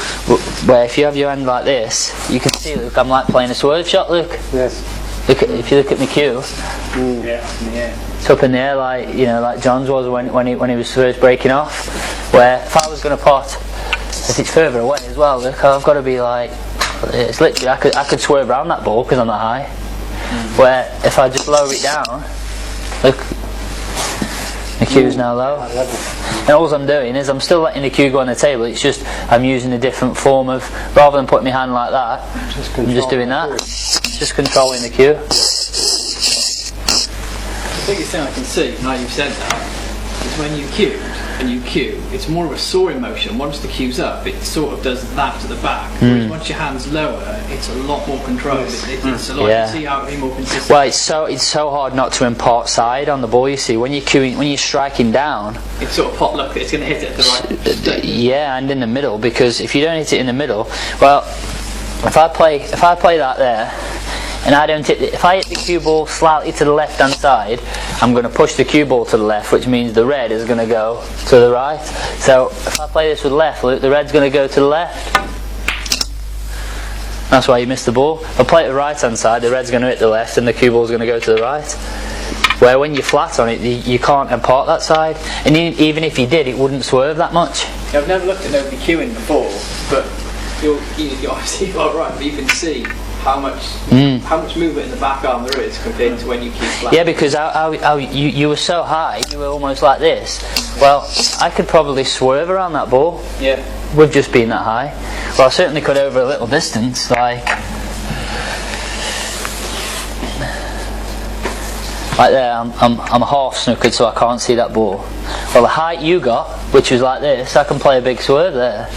Where if you have your hand like this, you can see. Look, I'm like playing a swerve shot. Look.
Yes.
Look, if you look at my cue. It's up in the air, like John's was when he was first breaking off. Where if I was going to pot. If it's further away as well, look, I've got to be like, it's literally, I could swerve around that ball because I'm that high. Where if I just lower it down, look, the cue's now low. And all I'm doing is I'm still letting the cue go on the table, it's just I'm using a different form of, rather than putting my hand like that, I'm just doing that, just controlling the cue.
The biggest thing I can see, now you've said that, is when you cue, it's more of a sawing motion. Once the cue's up, it sort of does that to the back. Whereas once your hand's lower, it's a lot more controlled. It's a lot. You see how it'd be more consistent.
Well, it's so hard not to impart side on the ball. You see, when you're striking down,
it's sort of pot luck that it's going to hit it at the right.
Yeah, and in the middle, because if you don't hit it in the middle, well, if I play that there. And I don't hit if I hit the cue ball slightly to the left hand side, I'm going to push the cue ball to the left, which means the red is going to go to the right. So if I play this with left, look, the red's going to go to the left. That's why you missed the ball. If I play it the right hand side, the red's going to hit the left and the cue ball's going to go to the right. Where when you're flat on it, you can't impart that side. And even if you did, it wouldn't swerve that much.
I've never looked at nobody cueing before, but you're obviously quite right, but you can see how much movement in the back arm there is compared to when you keep flat.
Yeah, because you were so high, you were almost like this. Well, I could probably swerve around that ball.
Yeah.
With just being that high. Well, I certainly could over a little distance, like there. I'm half snookered, so I can't see that ball. Well, the height you got, which was like this, I can play a big swerve there.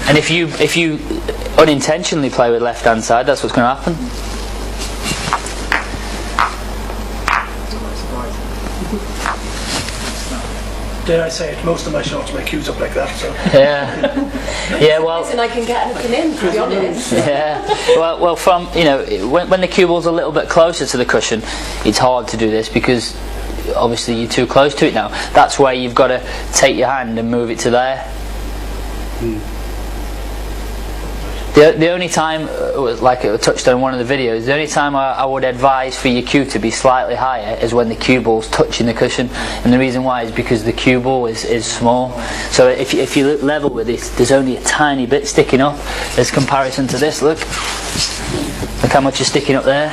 And if you unintentionally play with left hand side, that's what's going to happen.
Dare I say it, most of my shots my cues up like that, so.
Yeah, well.
And I can get anything in, to be honest.
Yeah, well, from when the cue ball's a little bit closer to the cushion, it's hard to do this because obviously you're too close to it now. That's where you've got to take your hand and move it to there. The only time, like I touched on in one of the videos, the only time I would advise for your cue to be slightly higher is when the cue ball's touching the cushion, and the reason why is because the cue ball is small. So if you look level with it, there's only a tiny bit sticking up as comparison to this. Look how much is sticking up there.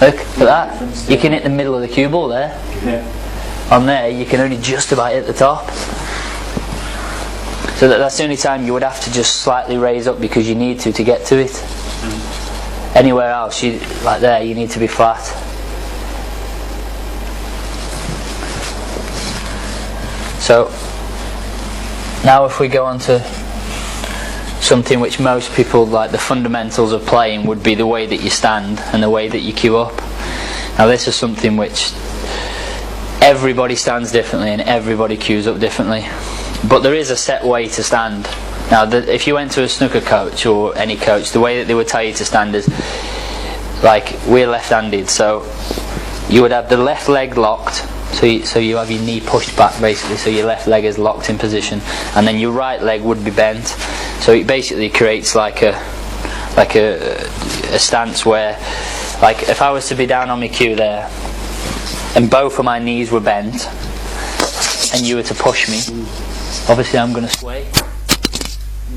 Look at that. You can hit the middle of the cue ball there. On there, you can only just about hit the top. So that's the only time you would have to just slightly raise up because you need to get to it. anywhere else, like there, you need to be flat. So now if we go on to something which most people, like the fundamentals of playing, would be the way that you stand and the way that you queue up. Now this is something which everybody stands differently and everybody queues up differently, but there is a set way to stand. Now if you went to a snooker coach or any coach, the way that they would tell you to stand is, like, we're left-handed, so you would have the left leg locked, so you have your knee pushed back basically, so your left leg is locked in position, and then your right leg would be bent, so it basically creates like a stance where, like, if I was to be down on my cue there and both of my knees were bent and you were to push me, obviously I'm going to sway.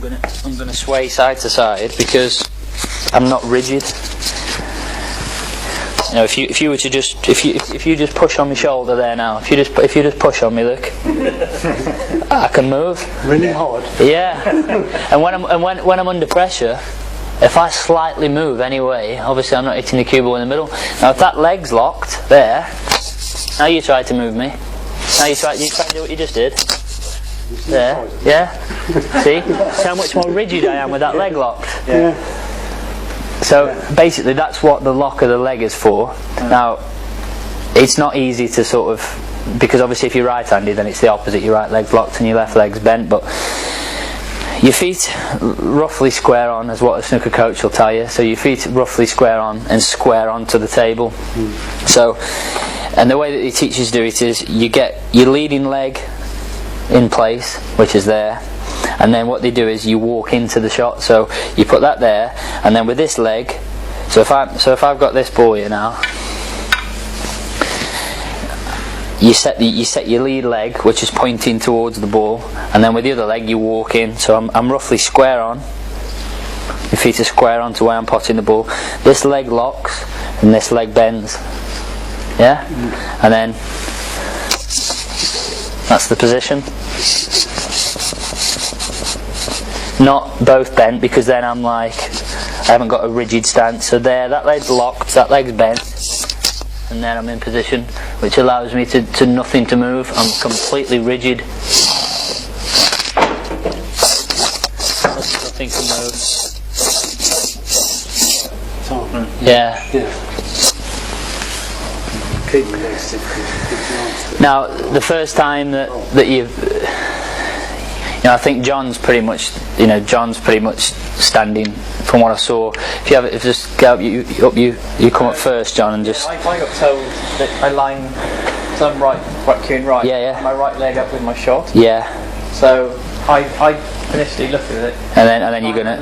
I'm going to sway side to side because I'm not rigid. You know, if you were to just if you just push on my shoulder there now, if you just push on me, look, I can move.
Really hard.
Yeah. And when I'm under pressure, if I slightly move anyway, obviously I'm not hitting the cue ball in the middle. Now if that leg's locked there, now you try to move me. Now you try to do what you just did. There, yeah. See how much more rigid I am with that leg locked.
Yeah.
So basically that's what the lock of the leg is for. Now it's not easy to sort of, because obviously if you're right-handed then it's the opposite, your right leg's locked and your left leg's bent, but your feet roughly square on is what a snooker coach will tell you. So your feet roughly square on and square onto the table. So, and the way that he teaches you to do it is you get your leading leg in place, which is there, and then what they do is you walk into the shot, so you put that there, and then with this leg, so if I've got this ball here now, you set your lead leg, which is pointing towards the ball, and then with the other leg you walk in, so I'm roughly square on, your feet are square on to where I'm potting the ball, this leg locks and this leg bends, yeah, and then that's the position. Not both bent, because then I'm like, I haven't got a rigid stance. So there, that leg's locked, that leg's bent, and then I'm in position, which allows me to nothing to move. I'm completely rigid. Nothing to move. Yeah. Now, the first time that you've, I think John's pretty much standing from what I saw. If you have it, if just go up, you come up first, John, and just.
I got told that I line, so I'm right queuing right.
Yeah.
My right leg up with my shot.
Yeah.
So I initially looked at it.
And then you're gonna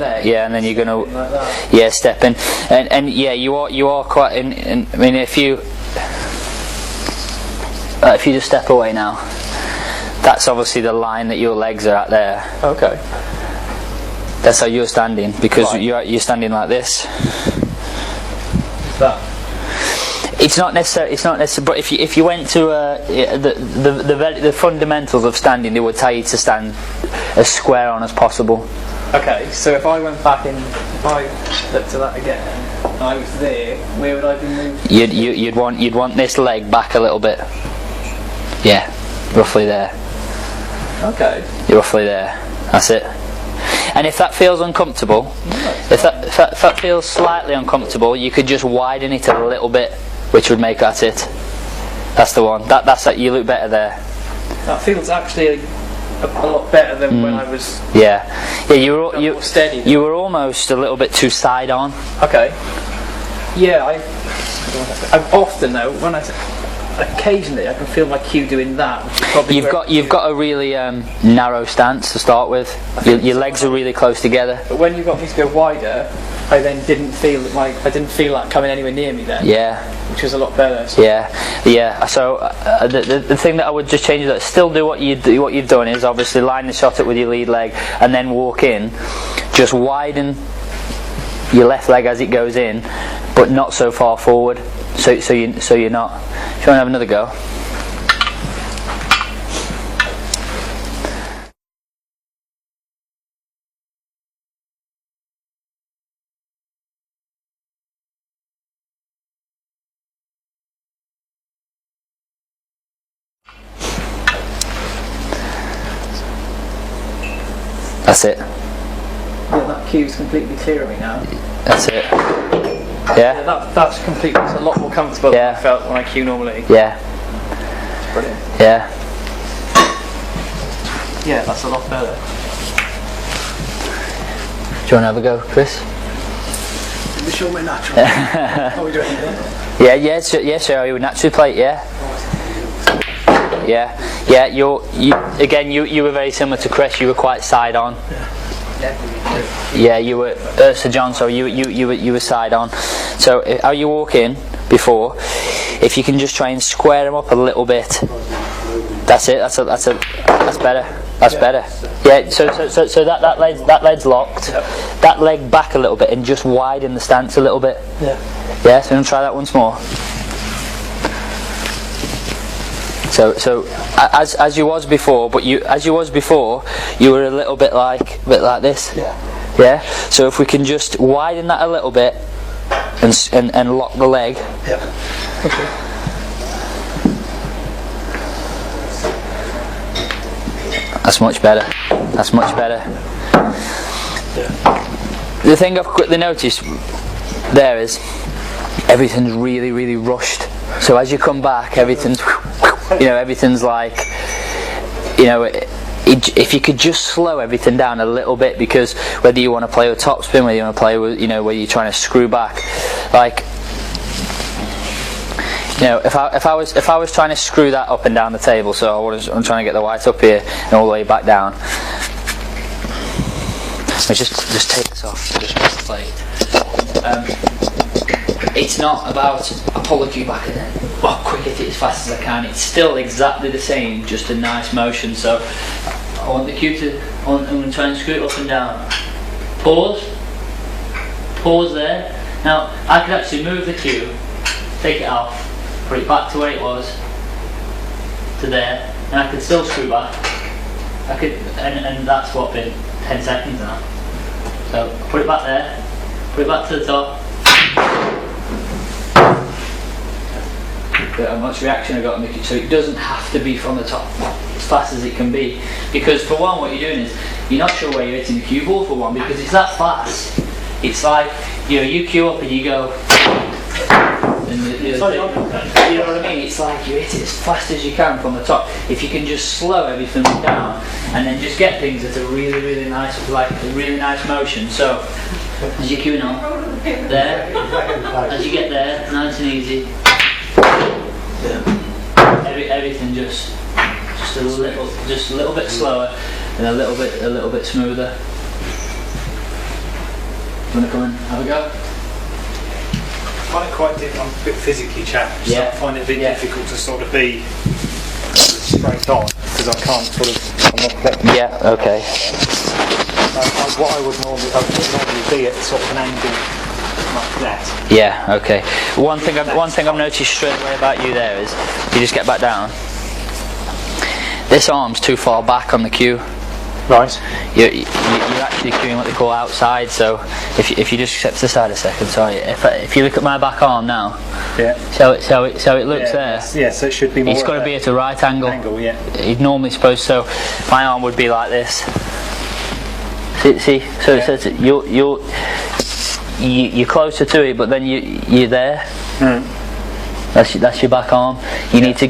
like
step in, and yeah, you are quite in. I mean, if you just step away now, that's obviously the line that your legs are at there.
Okay.
That's how you're standing, because
Right.
you're standing like this.
That.
It's not necessary. But if you went to the fundamentals of standing, they would tell you to stand as square on as possible.
Okay, so if I went back in, if I looked at that again, and I was there, where would I be moved?
You'd want this leg back a little bit. Yeah, roughly there.
Okay.
You're roughly there. That's it. And if that feels uncomfortable, if that feels slightly uncomfortable, you could just widen it a little bit, which would make that it. That's the one. That's it. You look better there.
That feels actually a lot better than when I was.
Yeah.
more steady.
You were almost a little bit too side on.
Okay. Yeah, I often though when occasionally I can feel my cue doing that. Which is probably
You've got a really narrow stance to start with. Your legs are really close together.
But when you got me to go wider, I then didn't feel that coming anywhere near me then.
Yeah.
Which was a lot better. So.
Yeah. So the thing that I would just change is that still do what you've done is obviously line the shot up with your lead leg and then walk in. Just widen your left leg as it goes in, but not so far forward. So you're not. Do you want to have another go? That's it.
Yeah, that cue's completely clear of me now.
That's it.
Yeah,
Yeah.
that's completely. It's a lot more comfortable
Yeah.
than I felt when I cue normally.
Yeah.
Brilliant.
Yeah.
Yeah, that's a lot better.
Do you want to have a go, Chris?
Show my natural. How are we doing?
Yeah, yes, you would naturally play it, yeah. Yeah, you were very similar to Chris. You were quite side on. Yeah, you were Sir John. So you were side on. So how you walk in before, if you can just try and square them up a little bit. That's it. That's better. That's better. Yeah. So that leg's locked.
Yep.
That leg back a little bit and just widen the stance a little bit.
Yeah.
Yeah. So I'm gonna try that once more. So as you was before, you were a little bit like this.
Yeah.
Yeah. So if we can just widen that a little bit and lock the leg.
Yeah. Okay.
That's much better. That's much better.
Yeah.
The thing I've quickly noticed there is everything's really, really rushed. So as you come back, everything's like, if you could just slow everything down a little bit, because whether you want to play with topspin, whether you want to play with, whether you're trying to screw back, like, if I was trying to screw that up and down the table, so I'm trying to get the white up here and all the way back down. Just take this off. Just play. It's not about I pull the cue back and then quick hit it as fast as I can. It's still exactly the same, just a nice motion. So I want the cue to. I'm going to try and screw it up and down. Pause there. Now I could actually move the cue, take it off, put it back to where it was, to there, and I could still screw back. I could, and that's what been 10 seconds now. So put it back there, put it back to the top. How much reaction I got on the cue, so it doesn't have to be from the top as fast as it can be, because for one, what you're doing is you're not sure where you're hitting the cue ball for one, because it's that fast. It's like you cue up and you go, and you know what I mean? It's like you hit it as fast as you can from the top. If you can just slow everything down and then just get things at a really, really nice, like a really nice motion. So as you're cueing on there, as you get there, nice and easy. Everything just a little bit slower and a little bit smoother. You want to come and have a go?
I find it quite difficult. I'm a bit physically challenged.
Yeah.
So I find it a bit difficult to sort of be straight on, because I can't sort of. I'm not flexible.
Yeah. Okay.
What I would normally be at sort of an angle like that.
Yeah. Okay. One thing I've noticed straight away about you there is you just get back down. This arm's too far back on the cue.
Right.
You're actually cueing what they call outside. So if you just step to the side a second, sorry. If you look at my back arm now,
Yeah.
so it looks there.
Yeah. So it should be more.
It's got to be at a right angle.
Yeah.
It's normally supposed. So my arm would be like this. See. So it says you're closer to it, but then you're there.
Mm.
That's your back arm. You need to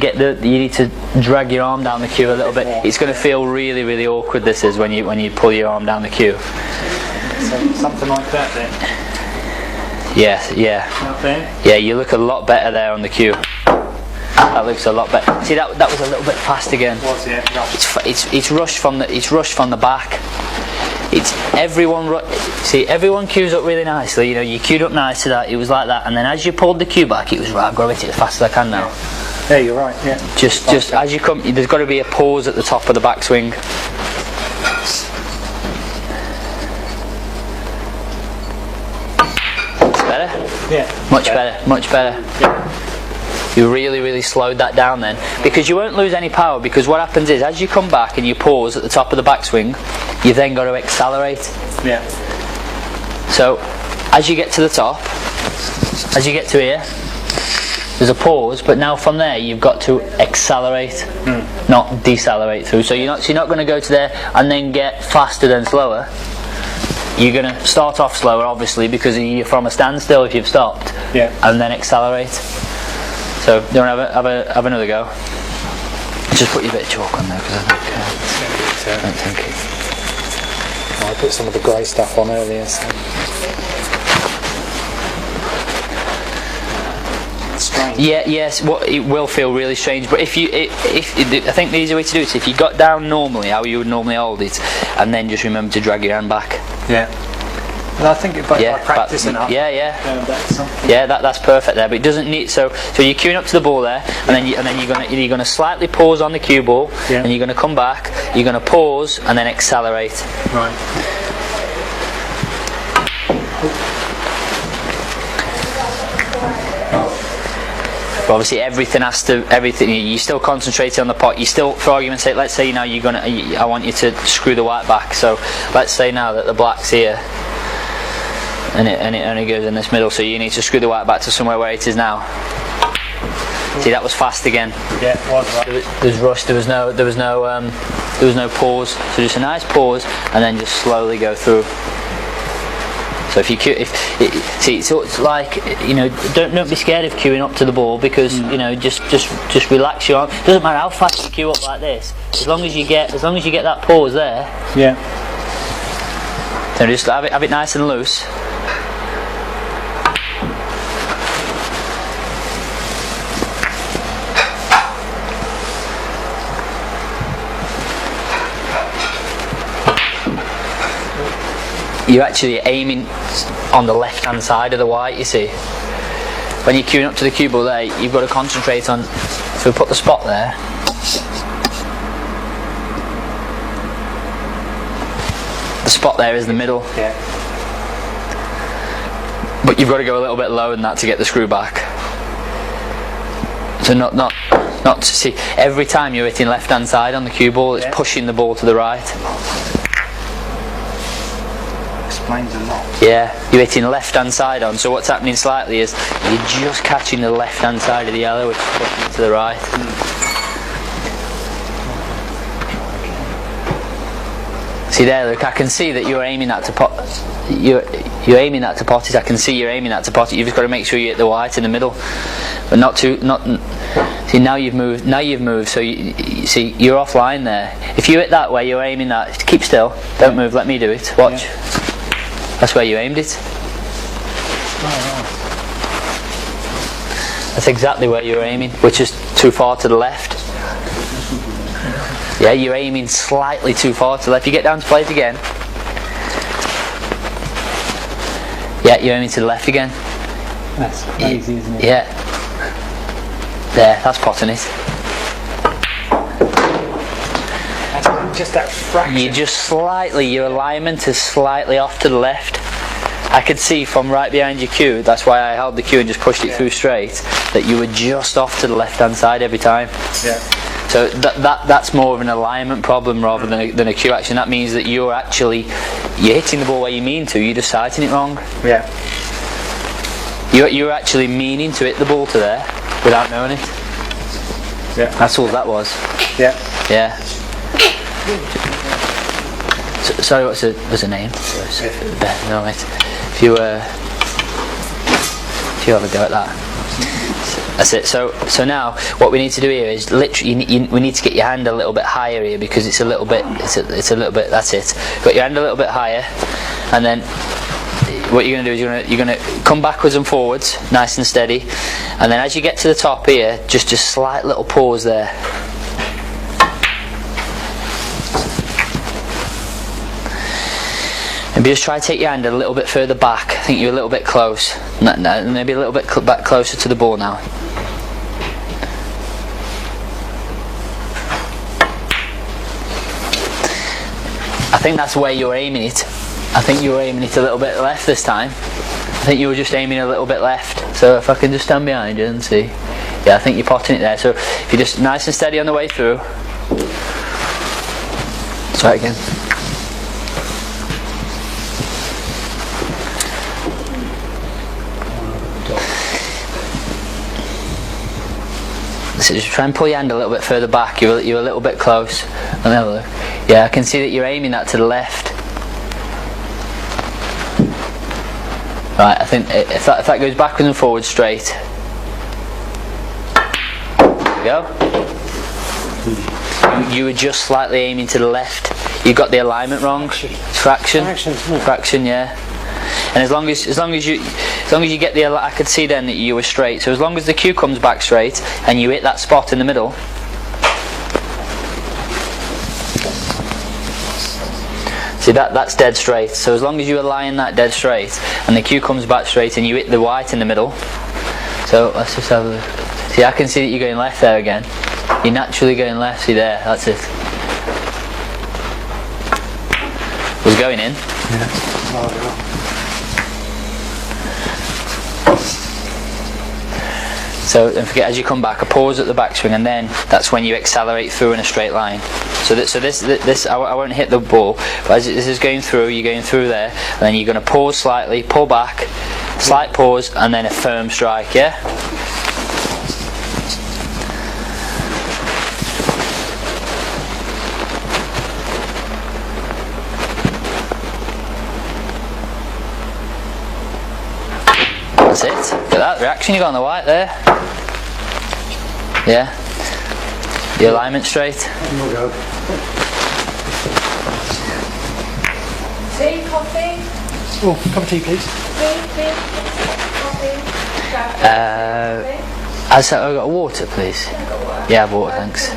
drag your arm down the cue a little bit. It's going to feel really, really awkward. This is when you pull your arm down the cue.
So something like that then.
Yes, yeah.
Out there.
Yeah, you look a lot better there on the cue. That looks a lot better. See, that was a little bit fast again.
Was it?
It's rushed from the back. It's everyone cues up really nicely. You queued up nice to that. It was like that, and then as you pulled the cue back, it was right. I've got to hit it as fast as I can now.
Yeah, you're right. Yeah.
Just as you come, there's got to be a pause at the top of the backswing. Better?
Yeah.
Much better.
Yeah.
You really, really slowed that down then, because you won't lose any power, because what happens is as you come back and you pause at the top of the backswing, you've then got to accelerate.
Yeah.
So as you get to the top, as you get to here, there's a pause, but now from there you've got to accelerate, not decelerate through. So you're not going to go to there and then get faster than slower. You're going to start off slower, obviously, because you're from a standstill if you've stopped, and then accelerate. So do you want to have another go? Just put your bit of chalk on there, because I don't think it.
I put some of the grey stuff on earlier. So. Strange.
Yeah, yes. It will feel really strange, but if I think the easy way to do it is if you got down normally, how you would normally hold it, and then just remember to drag your hand back.
Yeah. Well, I think if I practice enough.
That's perfect there. But it doesn't need so you're queuing up to the ball there, and then you're gonna slightly pause on the cue ball, and you're gonna come back. You're gonna pause and then accelerate.
Right.
But obviously everything you're still concentrating on the pot. You still, for argument's sake, let's say now I want you to screw the white back. So let's say now that the black's here, and it only goes in this middle. So you need to screw the white back to somewhere where it is now. See, that was fast again.
Yeah, it was right.
There was rush. There was no pause. So just a nice pause, and then just slowly go through. So so it's like, don't be scared of queuing up to the ball, because just relax your arm. It doesn't matter how fast you queue up like this, as long as you get that pause there.
Yeah.
So just have it nice and loose. You're actually aiming on the left hand side of the white, you see. When you're queuing up to the cue ball there, you've got to concentrate on, so we put the spot there. The spot there is the middle.
Yeah.
But you've got to go a little bit lower than that to get the screw back. So not see, every time you're hitting left hand side on the cue ball, it's pushing the ball to the right.
Explains a lot.
Yeah, you're hitting left hand side on, so what's happening slightly is you're just catching the left hand side of the yellow, which is pushing to the right. See there, look, I can see that you're aiming that to pot. You're aiming that to pot it. I can see you're aiming that to pot it. You've just got to make sure you hit the white in the middle, but not. See, now you've moved. So you see you're offline there. If you hit that way, you're aiming that. Keep still. Don't move. Let me do it. Watch. Yeah. That's where you aimed it. That's exactly where you're aiming, which is too far to the left. Yeah, you're aiming slightly too far to the left. You get down to play it again. Yeah, you're aiming to the left again.
That's crazy, isn't it?
Yeah. There, that's potting it.
Just that fraction.
Your alignment is slightly off to the left. I could see from right behind your cue, that's why I held the cue and just pushed it through straight, that you were just off to the left hand side every time.
Yeah.
So that's more of an alignment problem rather than a cue action. That means that you're hitting the ball where you mean to, you're just sighting it wrong.
Yeah.
You're actually meaning to hit the ball to there without knowing it.
Yeah.
That's all that was.
Yeah.
Yeah. Sorry, what's the name? Ben. No, mate. If you have a go at that. That's it. So now what we need to do here is literally we need to get your hand a little bit higher here, because it's a little bit. That's it. Got your hand a little bit higher, and then what you're going to do is you're going to come backwards and forwards, nice and steady, and then as you get to the top here, just a slight little pause there. Maybe just try to take your hand a little bit further back. I think you're a little bit close. Maybe a little bit back closer to the ball now. I think that's where you're aiming it. I think you were aiming it a little bit left this time. I think you were just aiming a little bit left. So if I can just stand behind you and see. Yeah, I think you're potting it there. So if you're just nice and steady on the way through. Try it again. So just try and pull your hand a little bit further back. You're a little bit close. Let me have a look. Yeah, I can see that you're aiming that to the left. Right, I think if that goes backwards and forwards straight. There we go. You were just slightly aiming to the left. You got the alignment wrong. Fraction. Fraction, yeah. And as long as you get the, I could see then that you were straight. So as long as the cue comes back straight and you hit that spot in the middle. See that's dead straight. So as long as you align that dead straight and the cue comes back straight and you hit the white in the middle. So let's just have a look. See, I can see that you're going left there again. You're naturally going left. See there, that's it. Was going in.
Yeah.
So don't forget, as you come back, a pause at the backswing, and then that's when you accelerate through in a straight line. So this I won't hit the ball, but as this is going through, you're going through there, and then you're going to pause slightly, pull back, slight pause, and then a firm strike. Yeah. That's it. Look at that reaction you got on the white there. Yeah. Your alignment straight.
We'll go.
Tea, coffee?
Oh, cup of tea, please.
Tea, coffee?
I've got water, please. Yeah, I've water, thanks.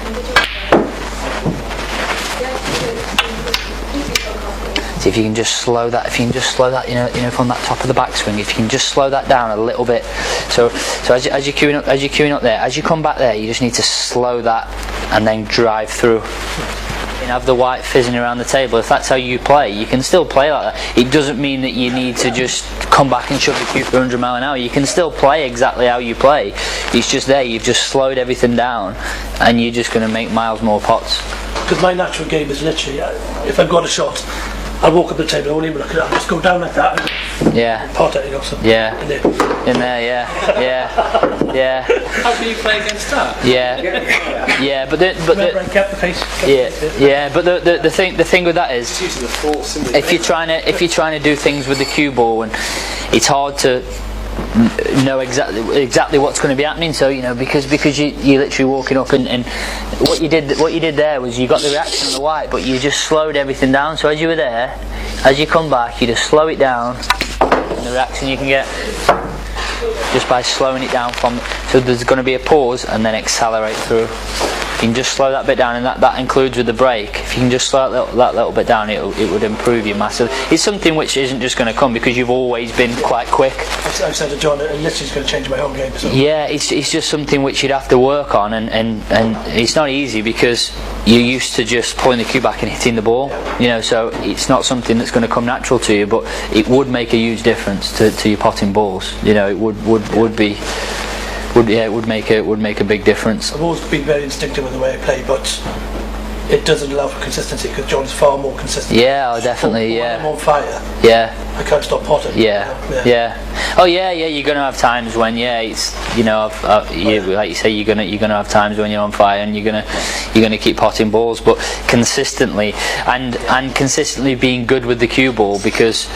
See if you can just slow that. If you can just slow that, you know, from that top of the backswing. If you can just slow that down a little bit. So as you're queuing up there, as you come back there, you just need to slow that and then drive through. You have the white fizzing around the table. If that's how you play, you can still play like that. It doesn't mean that you need to just come back and shove the cue for 100 mile an hour. You can still play exactly how you play. It's just there. You've just slowed everything down, and you're just going to make miles more pots.
Because my natural game is literally, if I've got a shot, I'll walk up the table, I won't even look at it, I'll just go down like that and
Yeah.
pot it, you know, so
Yeah.
in there.
In there, yeah.
How can you play against that?
Yeah. But
Right, get the face.
But the thing with that is, if you're trying to do things with the cue ball, and it's hard to know exactly what's going to be happening. So because you're literally walking up and what you did there was you got the reaction on the white, but you just slowed everything down. So as you were there, as you come back, you just slow it down, and the reaction you can get just by slowing it down from. So there's going to be a pause and then accelerate through. You can just slow that bit down, and that includes with the break. If you can just slow that little bit down, it would improve you massively. It's something which isn't just going to come because you've always been quite quick.
I've said to John, it literally is going to change my whole game. So.
Yeah, it's just something which you'd have to work on, and it's not easy because you're used to just pulling the cue back and hitting the ball. So it's not something that's going to come natural to you, but it would make a huge difference to your potting balls. It would make a big difference.
I've always been very instinctive with the way I play, but it doesn't allow for consistency because John's far more consistent.
Yeah, definitely.
When I'm on fire,
yeah,
I can't stop potting.
Yeah. Oh yeah. You're gonna have times when it's like you say, you're gonna have times when you're on fire and you're gonna keep potting balls, but consistently and consistently being good with the cue ball, because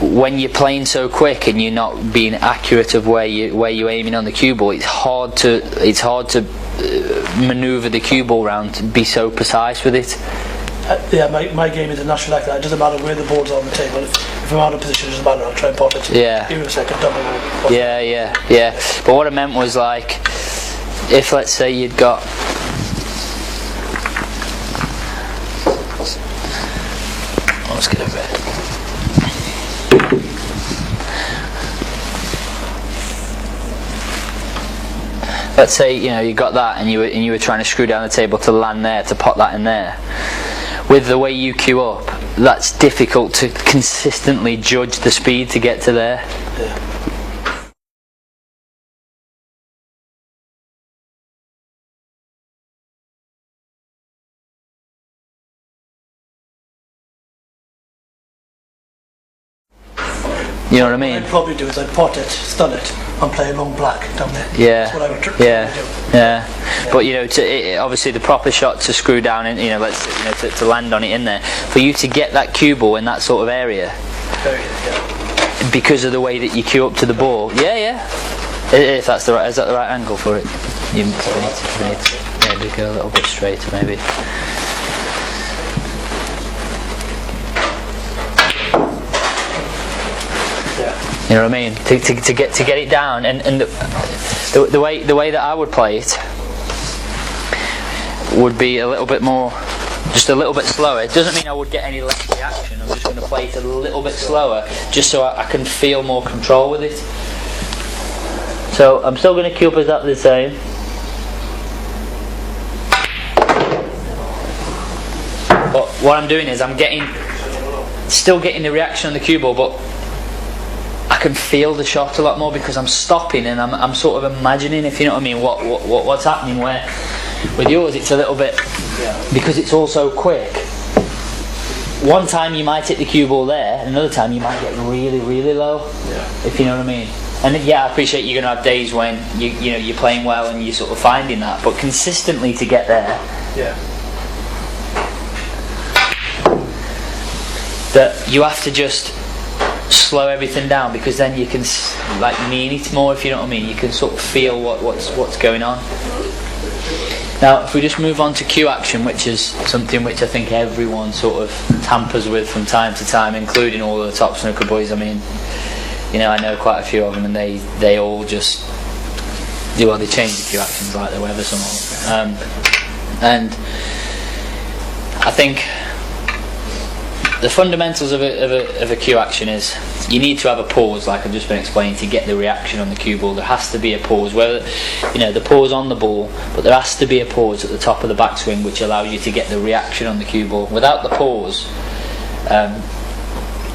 when you're playing so quick and you're not being accurate of where you're aiming on the cue ball, it's hard to manoeuvre the cue ball around to be so precise with it.
My game is a natural like that. It doesn't matter where the ball's on the table. If I'm out of position, it doesn't matter. I'll try and pot it.
Yeah.
Even if it's like a double.
Yeah. But what I meant was, like, if let's say you'd got. Let's get over it. Let's say you got that and you were trying to screw down the table to land there, to pot that in there. With the way you queue up, that's difficult to consistently judge the speed to get to there.
Yeah.
You know what I
What
mean?
I'd probably do is I'd pot it, stun it, and play a long black down there.
Yeah,
That's what I would
yeah,
do.
yeah. But you know, obviously the proper shot to screw down in, to land on it in there, for you to get that cue ball in that sort of area, because of the way that you cue up to the ball. Yeah. If that's the right, is that the right angle for it? We need to maybe go a little bit straighter, maybe. You know what I mean? To get it down, and the way that I would play it would be a little bit more, just a little bit slower. It doesn't mean I would get any less reaction. I'm just going to play it a little bit slower, just so I can feel more control with it. So I'm still going to cue up exactly the same. But what I'm doing is I'm still getting the reaction on the cue ball, but I can feel the shot a lot more because I'm stopping and I'm sort of imagining, if you know what I mean, what's happening. Where with yours it's a little bit, because it's all so quick. One time you might hit the cue ball there, and another time you might get really, really low. If you know what I mean. And I appreciate you're going to have days when you're playing well and you're sort of finding that, but consistently to get there. That you have to just slow everything down, because then you can mean it more, if you know what I mean. You can sort of feel what's going on. Now if we just move on to cue action, which is something which I think everyone sort of tampers with from time to time, including all the top snooker boys. I mean, I know quite a few of them, and they all just they change the cue actions like the weather, some of them. And I think the fundamentals of a cue action is you need to have a pause, like I've just been explaining, to get the reaction on the cue ball. There has to be a pause, whether the pause on the ball, but there has to be a pause at the top of the backswing, which allows you to get the reaction on the cue ball. Without the pause,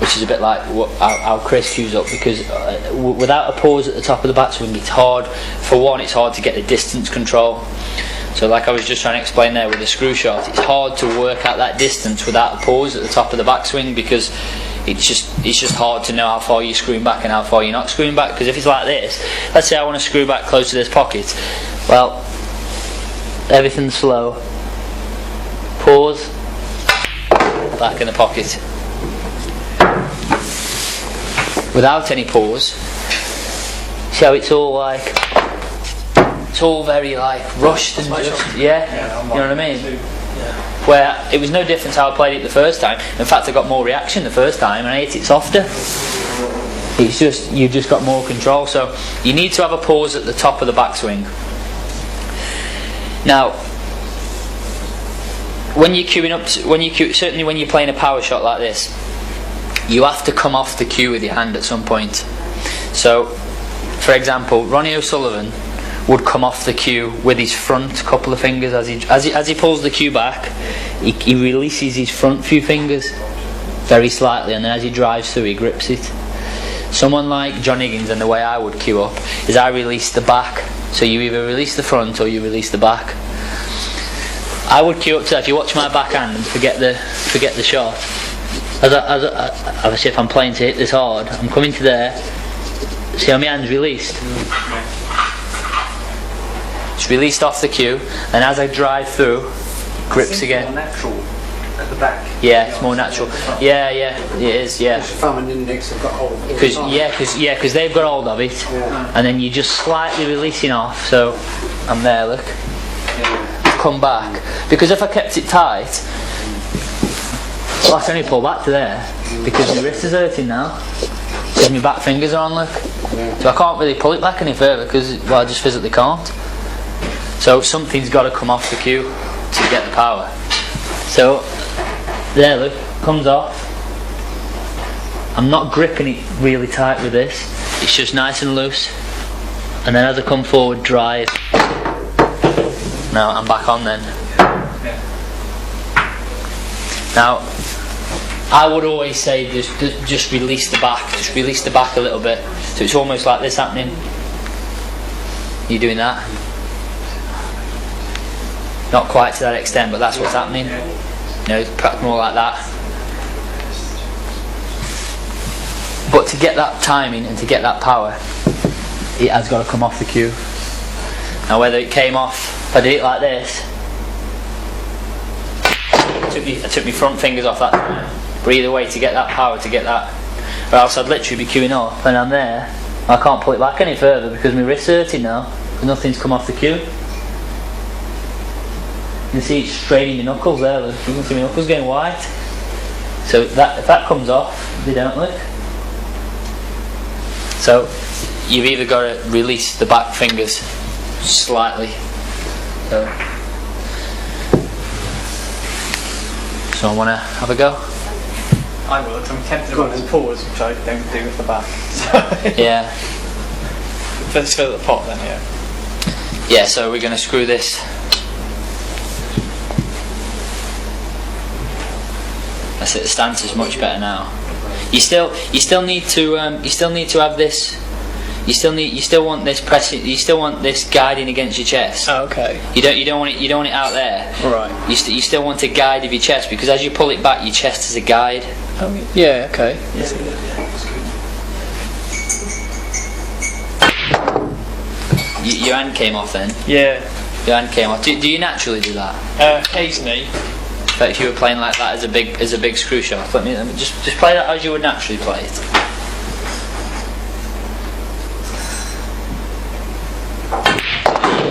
which is a bit like how Chris cues up, because without a pause at the top of the backswing, it's hard. For one, it's hard to get the distance control. So like I was just trying to explain there with the screw shot, it's hard to work out that distance without a pause at the top of the backswing, because it's just hard to know how far you're screwing back and how far you're not screwing back. Because if it's like this, let's say I want to screw back close to this pocket, well, everything's slow, pause, back in the pocket. Without any pause, see how it's all like, it's all very like rushed and just, you know what I mean? Where it was no different how I played it the first time. In fact, I got more reaction the first time and I hit it softer. It's just, you've just got more control. So you need to have a pause at the top of the backswing. Now, when you're queuing up, certainly when you're playing a power shot like this, you have to come off the cue with your hand at some point. So, for example, Ronnie O'Sullivan would come off the cue with his front couple of fingers as he pulls the cue back. He releases his front few fingers very slightly, and then as he drives through, he grips it. Someone like John Higgins, and the way I would cue up is I release the back. So you either release the front or you release the back. I would cue up to that. If you watch my backhand and forget the shot, obviously if I'm playing to hit this hard, I'm coming to there. See how my hand's released? It's released off the cue, and as I drive through, grips again.
It's more natural at the back.
Yeah, it's more natural. Yeah, it is. Yeah.
Because thumb and index have got hold.
Because they've got hold of it, and then you're just slightly releasing off. So I'm there. Look, come back. Because if I kept it tight, well, I can only pull back to there because my wrist is hurting now. Because my back fingers are on. Look, so I can't really pull it back any further because I just physically can't. So something's got to come off the cue to get the power. So there, look, comes off. I'm not gripping it really tight with this. It's just nice and loose. And then as I come forward, drive. Now I'm back on then. Now I would always say just release the back. Just release the back a little bit. So it's almost like this happening. You doing that? Not quite to that extent, but that's what's happening. Perhaps more like that. But to get that timing and to get that power, it has got to come off the cue. Now whether it came off, if I did it like this, I took my front fingers off that time. But either way, to get that power, to get that, or else I'd literally be queuing up and I'm there. I can't pull it back any further because my wrist's hurting now, because nothing's come off the cue. You can see it's straining the knuckles there, look. You can see my knuckles getting white. So if that comes off, they don't look. So you've either got to release the back fingers slightly. So I want to have a go?
I will, because I'm tempted to this pause, which I don't do with the back. So
Yeah.
Let's fill the pot then, yeah.
Yeah, so we're going to screw this. That's it. The stance is much better now. You still need to have this. You still want this pressing. You still want this guiding against your chest.
Oh, okay.
You don't want it out there.
Right.
You still want a guide of your chest, because as you pull it back, your chest is a guide.
Oh, yeah. Okay.
Your hand came off then.
Yeah.
Your hand came off. Do you naturally do that?
Occasionally.
But if you were playing like that as a big screw shot, let me just play that as you would naturally play it.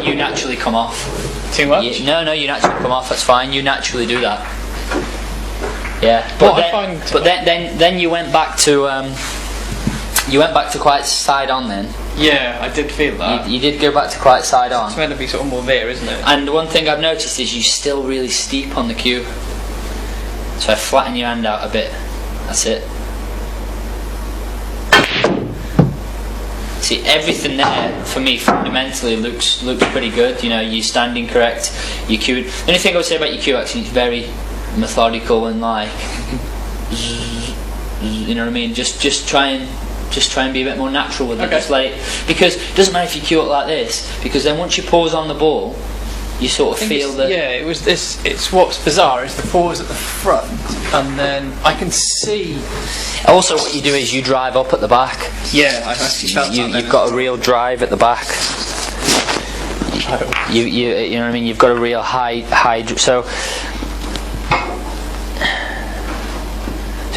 You naturally come off.
Too much?
No, you naturally come off. That's fine. You naturally do that. Yeah. But then you went back to quite side on then.
Yeah, I did feel that.
You did go back to quite side on.
It's meant to be sort of more there, isn't it?
And one thing I've noticed is you're still really steep on the cue. So I flatten your hand out a bit. That's it. See, everything there for me fundamentally looks pretty good. You know, you're standing correct. Your cue. The only thing I would say about your cue action is very methodical and like, you know what I mean. Just try and be a bit more natural with it.
Okay.
Just like, because it doesn't matter if you cue it like this, because then once you pause on the ball, you sort of feel that.
Yeah, it was this. It's what's bizarre is the pause at the front, and then I can see.
Also, what you do is you drive up at the back.
Yeah, I've actually felt that.
You've got a real drive at the back. You know what I mean. You've got a real high. So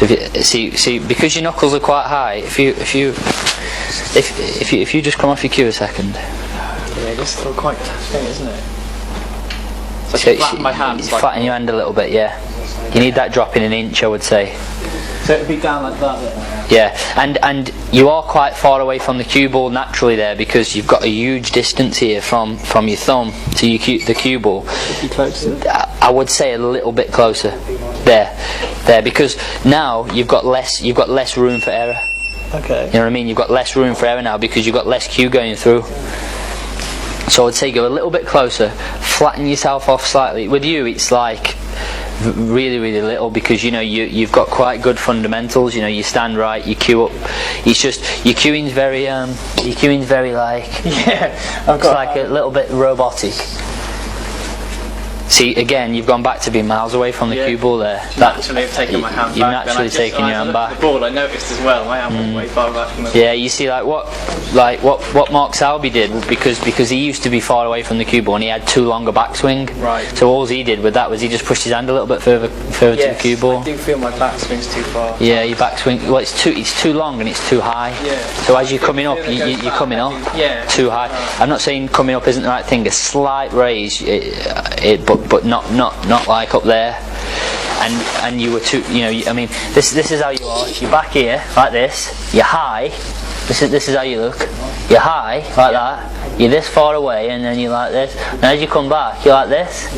if you see because your knuckles are quite high. If you just come off your cue a second.
Yeah, this is quite thing, isn't it? So
So
flatten my hands.
flatten your hand a little bit. Yeah. You need that drop in an inch, I would say.
So it'd be down like that then?
Yeah, and you are quite far away from the cue ball naturally there, because you've got a huge distance here from your thumb to the cue ball.
Be closer.
I would say a little bit closer. There, because now you've got less room for error.
Okay.
You know what I mean? You've got less room for error now because you've got less cue going through. So I'd say go a little bit closer, flatten yourself off slightly. With you, it's like really little, because you know you've got quite good fundamentals. You know, you stand right, you cue up. It's just your cueing's very like it's like a little bit robotic. See, again, you've gone back to being miles away from the cue ball there.
Naturally, I've taken my hand back.
You've naturally taken your hand back.
The ball, I noticed as well. My hand was way far back from the
Yeah, you see, like what Mark Salby did, because he used to be far away from the cue ball and he had too long a backswing.
Right.
So all he did with that was he just pushed his hand a little bit further to the cue ball.
I do feel my backswing's too far.
Yeah, your backswing. Well, it's too long and it's too high.
Yeah.
So as you're coming up, you're coming up too high. I'm not saying coming up isn't the right thing. A slight raise, but not like up there. And you were too. You know, I mean, this is how you are. You're back here like this. You're high. This is how you look. You're high like that. You're this far away, and then you're like this. And as you come back, you're like this.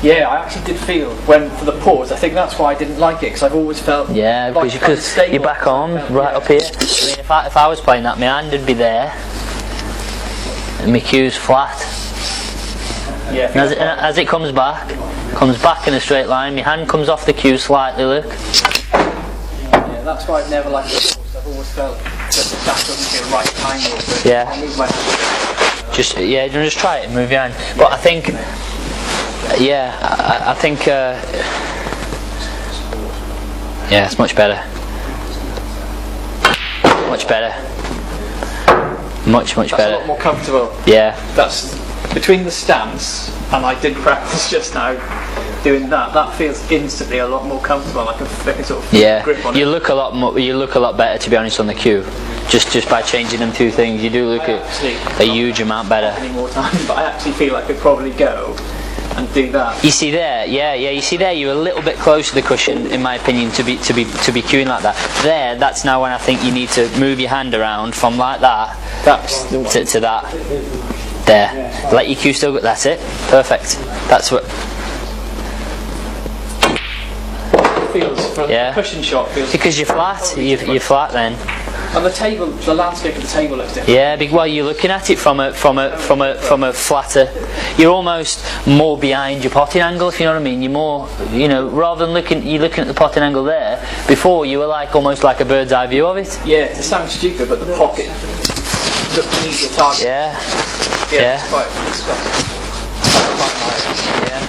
Yeah, I actually did feel when for the pause. I think that's why I didn't like it, because I've always felt.
Yeah, because you're back on right up here. I mean, if I was playing that, my hand would be there, and my cue's flat.
Yeah.
And as it comes back in a straight line. My hand comes off the cue slightly. Look.
Yeah, that's why I've never liked it. I've always felt that doesn't feel right timing.
Yeah.
I'll move my hand.
Just try it and move your hand. But I think. I think. Yeah, it's much better. much better. Much
That's
better.
a lot more comfortable.
Yeah.
That's between the stance, and I did practice just now doing that. That feels instantly a lot more comfortable. I can sort of
Yeah.
grip on
You
it.
look a lot more. You look a lot better, to be honest, on the cue. Just by changing them two things, you do look a huge amount better.
Any more time, but I actually feel I could probably go and do that.
You see there, yeah. You see there, you're a little bit close to the cushion, in my opinion, to be cueing like that. There, that's now when I think you need to move your hand around from like that to that. There, let your cue still go. That's it. Perfect. That's what.
Feels for
Yeah.
the cushion shot feels.
Because you're flat. You're flat then.
And the table, the landscape of the table looks different.
Yeah, well, you're looking at it from a flatter. You're almost more behind your potting angle, if you know what I mean. You're more, rather than looking at the potting angle there. Before you were like almost like a bird's eye view of it.
Yeah, it sounds stupid, but the pocket looks beneath your target.
Yeah.
Yeah. It's quite
Yeah.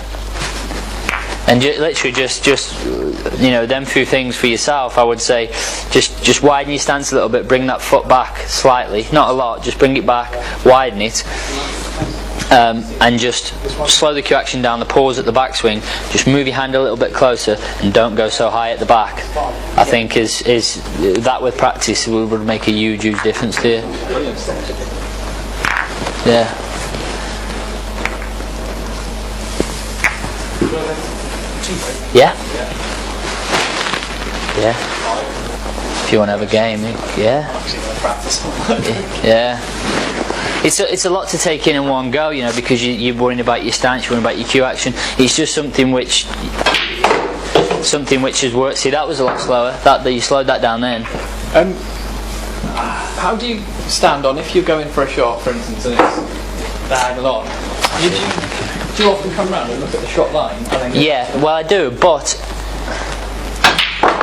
And literally just them few things for yourself. I would say, just widen your stance a little bit, bring that foot back slightly, not a lot, just bring it back, widen it, and just slow the cue action down. The pause at the backswing, just move your hand a little bit closer, and don't go so high at the back. I think is that with practice would make a huge difference to you. Yeah. Yeah. Yeah. If you want to have a game, yeah. Yeah. It's a lot to take in one go, because you're worrying about your stance, you're worrying about your cue action. It's just something which has worked. See, that was a lot slower. That you slowed that down then.
How do you stand on if you're going for a shot, for instance, and it's diagonal on? Do you often come round and look at the shot line? And then
Yeah, well I do, but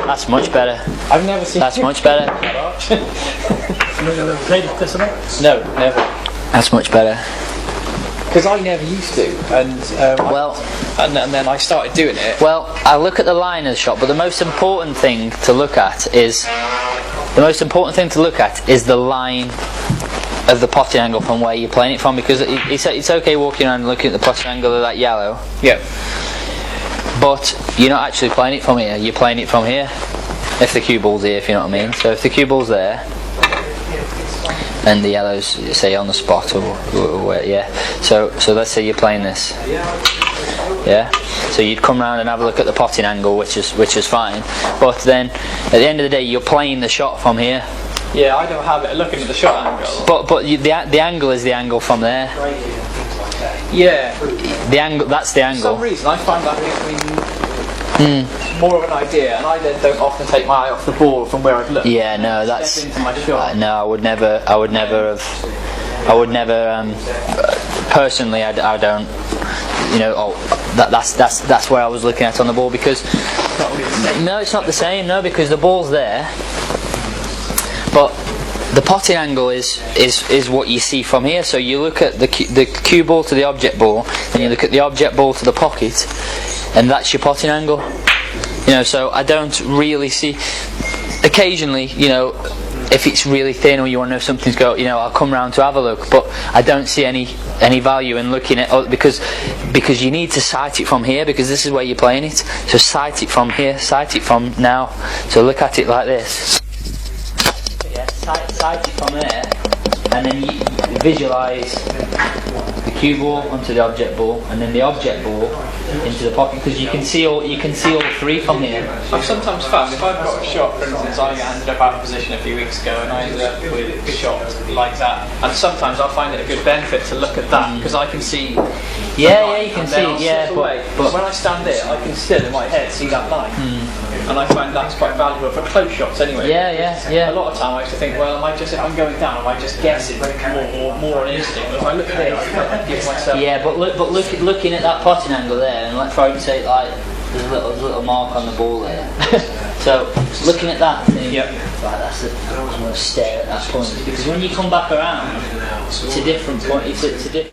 that's much better.
I've never seen.
That's much better.
You've never played like this, have you?
No, never.
That's much better.
Because I never used to, and then I started doing it.
Well, I look at the line of the shot, but the most important thing to look at is the line of the potting angle from where you're playing it from, because it's okay walking around and looking at the potting angle of that yellow.
Yeah.
But you're not actually playing it from here. You're playing it from here. If the cue ball's here, if you know what I mean. So if the cue ball's there, and the yellow's say on the spot or where, yeah. So let's say you're playing this. Yeah. So you'd come round and have a look at the potting angle, which is fine. But then at the end of the day, you're playing the shot from here.
Yeah, I don't have it looking at the shot angle.
But the angle is the angle from there.
Yeah.
The angle, that's the
For
angle.
some reason, I find that gives me more of an idea, and I then don't often take my eye off the ball from where I've looked.
Yeah, no, that's.
Step into my shot.
No, I would never have. Personally, I don't. That's where I was looking at on the ball, because. No, it's not the same. No, because the ball's there. But the potting angle is what you see from here. So you look at the cue ball to the object ball, and you look at the object ball to the pocket, and that's your potting angle. So I don't really see. Occasionally, if it's really thin or you want to know if something's I'll come round to have a look. But I don't see any value in looking at because you need to sight it from here, because this is where you're playing it. So sight it from here, sight it from now. So look at it like this. Sight it from there, and then you visualise the cue ball onto the object ball, and then the object ball into the pocket, because you can see all three from here.
I've sometimes found if I've got a shot, for instance, I ended up out of position a few weeks ago, and I ended up with a shot like that. And sometimes I find it a good benefit to look at that, because I can see.
Yeah, you can see.
But when I stand there, I can still in my head see that line. And I find that's quite valuable for close shots anyway.
Yeah.
A lot of time I used to think, well, if I'm going down, am I just guessing more on instinct? But if I look at it, I give myself.
Yeah, but looking at that potting angle there, and let's try and say there's a little mark on the ball there. So looking at that thing, right, that's it. I'm going to stare at that point, because when you come back around, it's a different point. It's a different.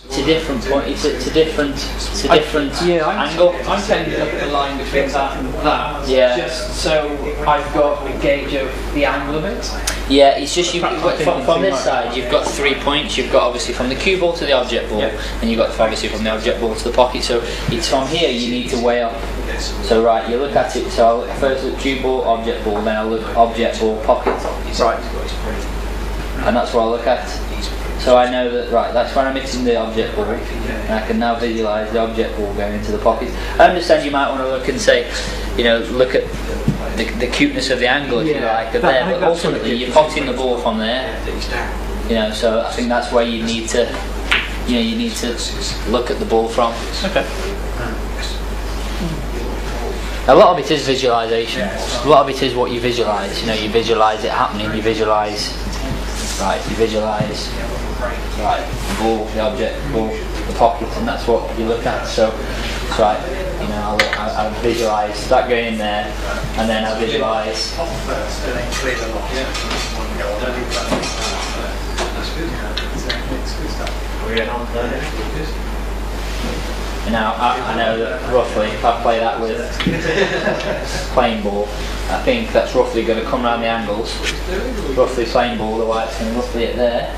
It's a different point. It's a different angle.
I'm tending to look at the line between that and that.
Yeah.
Just so I've got a gauge of the angle of it.
Yeah, it's just from this side you've got 3 points. You've got obviously from the cue ball to the object ball, and you've got obviously from the object ball to the pocket. So it's from here you need to weigh up. So right, you look at it. So I'll first look cue ball, object ball, then I'll look object ball, pocket.
Right.
And that's what I look at. So I know that, right, that's when I'm hitting the object ball, and I can now visualise the object ball going into the pocket. I understand you might want to look and say, you know, look at the cuteness of the angle, if you like, of there, but ultimately you're potting the ball from there, you know, so I think that's where you need to, you know, you need to look at the ball from.
Okay.
A lot of it is visualisation. A lot of it is what you visualise. You know, you visualise it happening. You visualise, right? You visualise, right? The ball, the object, the ball, the pocket, and that's what you look at. So, right. You know, I visualise that going in there, and then I visualise. Now I know that roughly if I play that with playing ball, I think that's roughly going to come around the angles. Roughly playing ball, the white's going to roughly at there,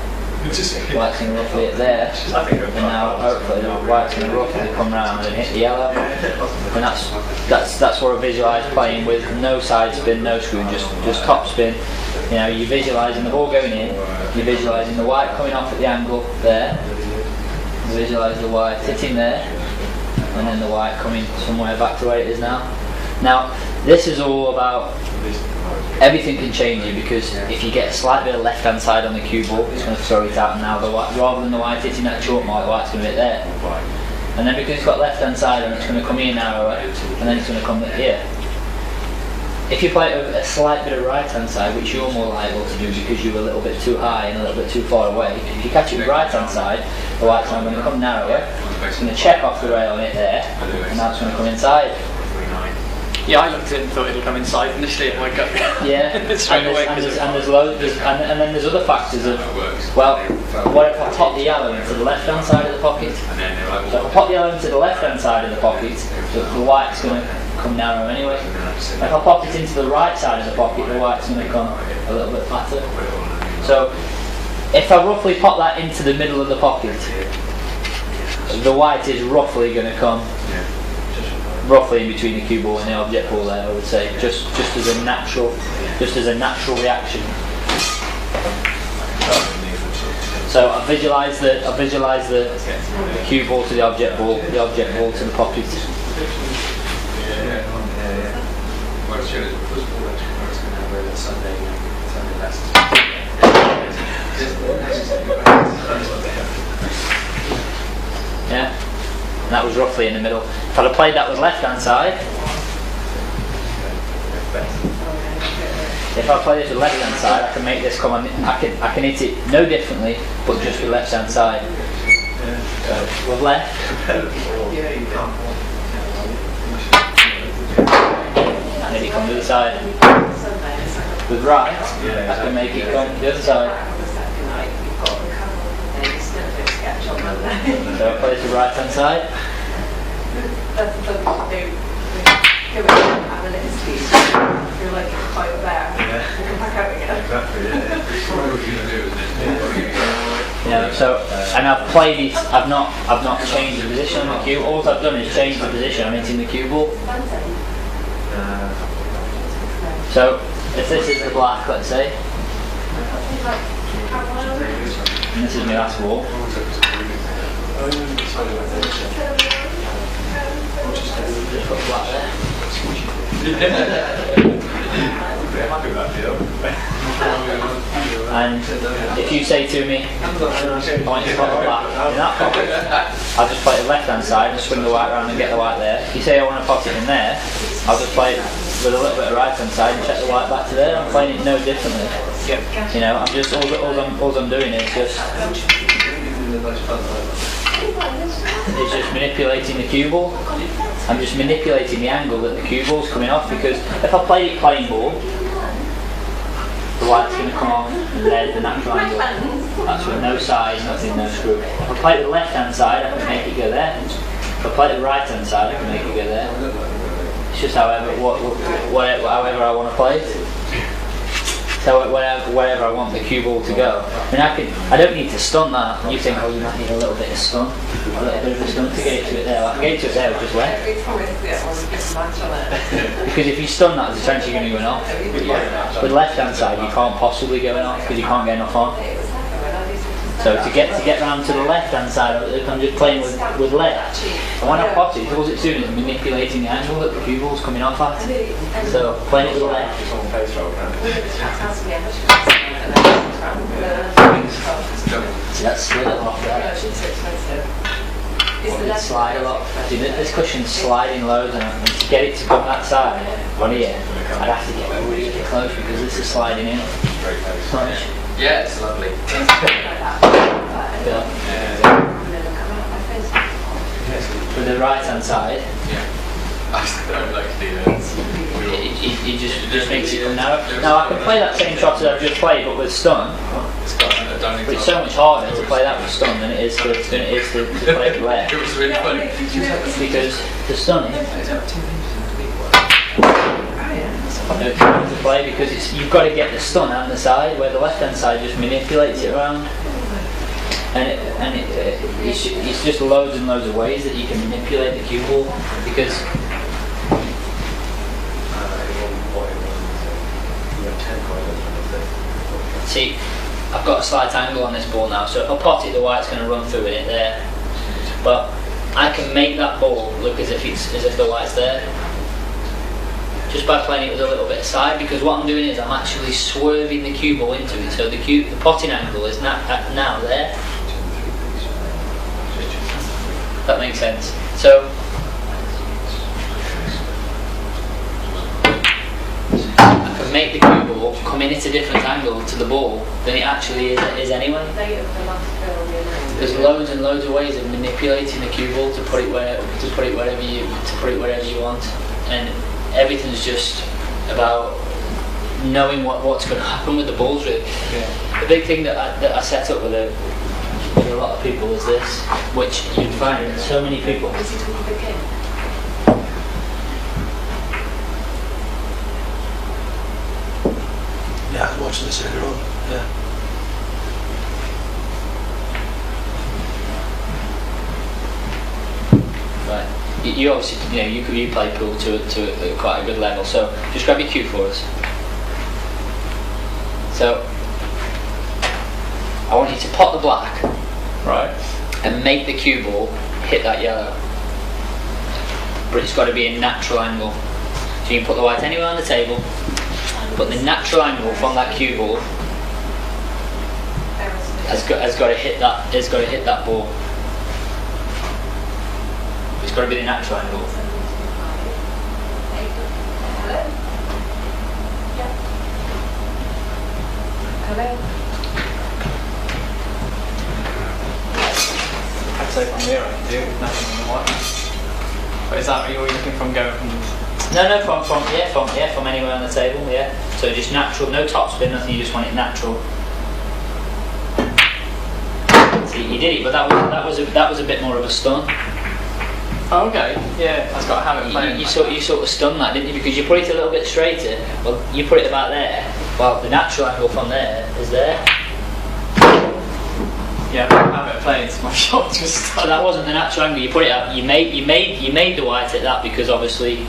white's going to roughly at there, and now hopefully the white's going to roughly come round and hit the yellow. And that's what I visualise playing with no side spin, no screw, just top spin. You know, you're visualising the ball going in, you're visualising the white coming off at the angle there, you visualise the white hitting there, and then the white coming somewhere back to where it is now. Now, this is all about, everything can change here, because if you get a slight bit of left hand side on the cue ball, it's going to throw it out, and now the white, rather than the white hitting that chalk mark, the white's going to hit there. And then because it's got left hand side and it's going to come here narrower, and then it's going to come here. If you play it with a slight bit of right hand side, which you're more liable to do because you're a little bit too high and a little bit too far away, if you catch it with right hand side, the white's now going to come narrower, it's going to check off the rail on it there, and now it's going to come inside.
Yeah, I looked at it and thought it'll come inside initially at my gut.
Yeah, and there's loads, and then there's other factors of, well, what if I pop the yellow into the left hand side of the pocket? So if I pop the yellow into the left hand side of the pocket, the white's going to come narrow anyway. If I pop it into the right side of the pocket, the white's going to come a little bit flatter. So if I roughly pop that into the middle of the pocket, the white is roughly going to come roughly in between the cue ball and the object ball there, I would say, just as a natural reaction. So I visualise the cue ball to the object ball to the pocket. Yeah, and that was roughly in the middle. If I'd have played that with left hand side, if I play this with left hand side, I can make this come on. I can hit it no differently, but just with left hand side. So with left, and then it come to the side. With right, I can make it come to the other side. So I play this with right hand side. Yeah, so and I've played it. I've not changed the position on the cue. All I've done is change the position. I'm hitting the cue ball. So if this is the black, let's say, and this is my last ball. Just put black there. And if you say to me, I want you to put the black in that pocket, I'll just play it left hand side and swing the white around and get the white there. If you say I want to put it in there, I'll just play it with a little bit of right hand side and check the white back to there. I'm playing it no differently. You know, I'm just all I'm doing is just manipulating the cue ball. I'm just manipulating the angle that the cue ball's coming off, because if I play it playing ball, the white's going to come on, and there's the natural angle. That's with no side, nothing, no screw. If I play it the left hand side, I can make it go there. If I play it the right hand side, I can make it go there. It's just however I want to play it. So wherever I want the cue ball to go. I mean, I don't need to stun that. You think, oh, you might need a little bit of stun, a little bit of a stun to get to it there. I can get to it there with just left. Because if you stun that, there's a chance you're going to go off. With left hand side, you can't possibly go off because you can't get enough on. So to get round to the left hand side, if I'm just playing with left, and when I pot it, all it's doing is manipulating the angle that the cue ball's coming off at. So playing it with left. See, that's slid it off there. It slide a lot. See, this cushion's sliding loads, and to get it to come that side on here, I'd have to get really close because this is sliding in.
Yeah, it's lovely.
With the right hand side,
I don't like to do that.
it just makes it come narrow. Now I can play that same shot as I've just played, but with stun. But it's so much harder to play that with stun than it is to play it with left.
It was really funny.
Because the stunning, no time to play because you've got to get the stun out the side, where the left hand side just manipulates it around. And it's just loads and loads of ways that you can manipulate the cue ball because see, I've got a slight angle on this ball now, so if I pot it, the white's going to run through it there. But I can make that ball look as if the white's there, just by playing it with a little bit of side. Because what I'm doing is I'm actually swerving the cue ball into it, so the potting angle is now there. That makes sense. So I can make the cue ball come in at a different angle to the ball than it actually is anyway. There's loads and loads of ways of manipulating the cue ball to put it wherever you want, and everything's just about knowing what's going to happen with the balls. Really, the big thing that I set up with a lot of people is this, which you find in so many people.
Yeah, I was watching this earlier on. Yeah.
Right. You obviously, you play pool to quite a good level. So just grab your cue for us. So I want you to pot the black, right, and make the cue ball hit that yellow. But it's got to be a natural angle. So you can put the white anywhere on the table, but the natural angle from that cue ball has got to hit that ball. It's got to be the natural angle.
I'd say from here I can do nothing on the white. But is that what you're looking from going from?
No, from anywhere on the table, yeah. So just natural, no top spin, nothing. You just want it natural. See, you did it, but that was a bit more of a stun.
Oh, okay. Yeah, that's got to have it playing.
You sort of stunned that, didn't you? Because you put it a little bit straighter. Well, you put it about there. Well, the natural angle from there is there.
Yeah, I have it playing. So my shot just.
So that wasn't the natural angle. You put it out. You made the white at that because obviously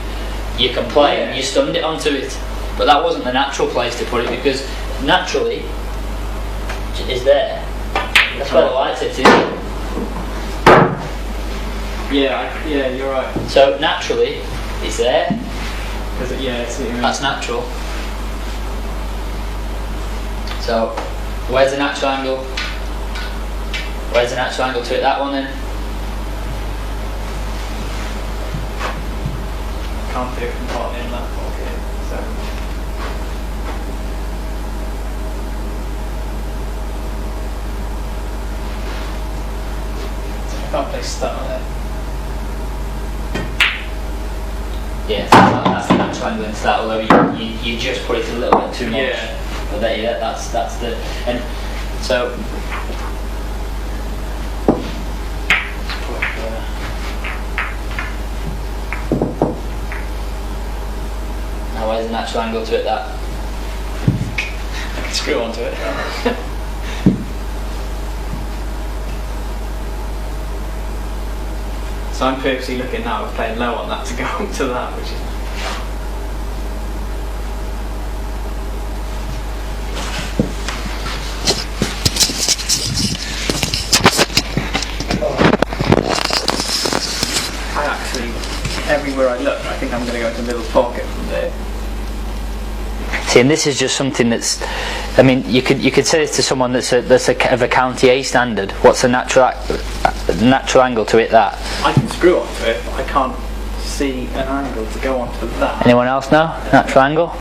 you can play and you stunned it onto it. But that wasn't the natural place to put it because naturally it is there. That's where the white sits, isn't it?
Yeah, you're right.
So naturally, it's there.
That's
natural. So, where's the natural angle? Where's the natural angle to it? That one then.
Can't do it from bottom in that pocket. So. I can't place that on there.
Yeah, that's the natural angle into that, although you just put it a little bit too much.
Yeah.
But there, yeah, that's the, and so. Now where's the natural angle to it that?
Screw onto it. So I'm purposely looking now at playing low on that to go onto that, which is. I actually, everywhere I look, I think I'm going to go into the middle pocket from there.
See, and this is just something that's, I mean, you could say this to someone that's of a county A standard. What's the natural angle to hit that?
I can screw onto it, but I can't see an angle to go onto that.
Anyone else know? Natural angle?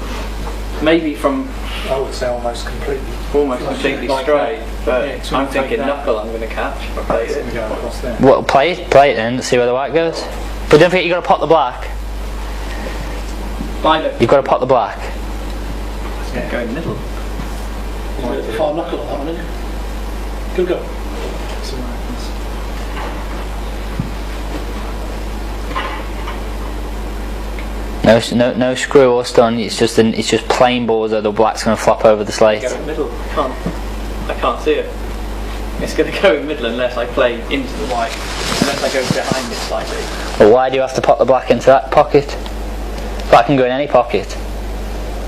Maybe from
I would say almost completely.
completely
Like
straight,
that.
but
Yeah, so
I'm
we take
thinking
that.
knuckle I'm going to catch if I play
We
it.
go across there.
Well, play it then. See where the white goes. But don't forget, you got to pot the black.
Blind it.
You've got to pot the black.
It's going to go in the middle.
The far knuckle on that one, isn't it? Good go.
No screw or stun. It's just plain balls that the black's going to flop over the slate.
Go in the middle. I can't see it. It's going to go in the middle unless I play into the white. Unless I go behind it slightly.
Well, why do you have to pot the black into that pocket? Black can go in any pocket.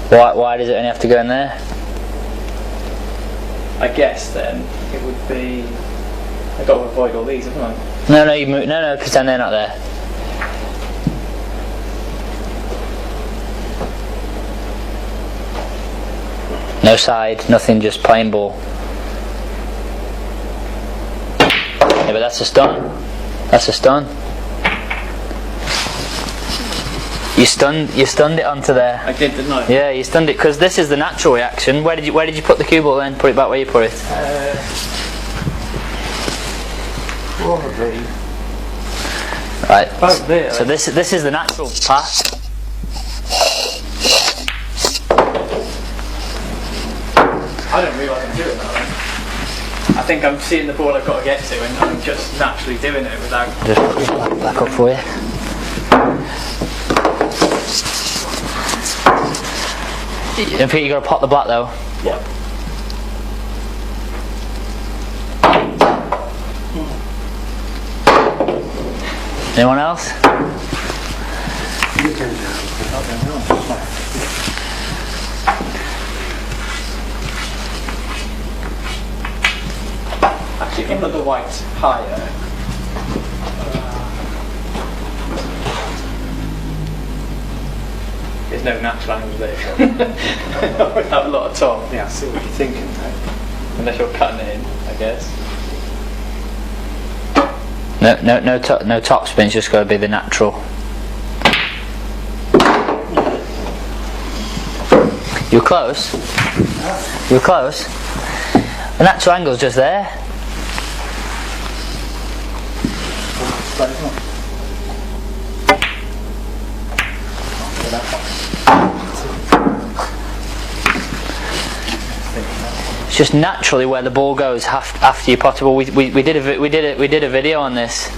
Why does it only have to go in there?
I guess then it would be. I've got to avoid all these, haven't I?
No, you move. No, pretend they're not there. No side, nothing, just plain ball. Yeah, but that's a stun. That's a stun. You stunned it onto there.
I did, didn't I?
Yeah, you stunned it because this is the natural reaction. Where did you put the cue ball then? Put it back where you put it.
Probably.
Right.
About there.
So this is the natural path.
I don't realise I'm doing that then. I think I'm seeing the ball I've got to get to and I'm just naturally doing it without.
Just put the black back up for you. Don't forget you got to pot the black though.
Yep.
Anyone else?
Actually, under the white higher. There's no natural angle there. Without a lot of top.
Yeah, I see what you're thinking, though.
Unless you're cutting it in, I guess.
No top spin's just got to be the natural. You're close. You're close. The natural angle's just there. It's just naturally where the ball goes after you pot it. Well, we did a video on this.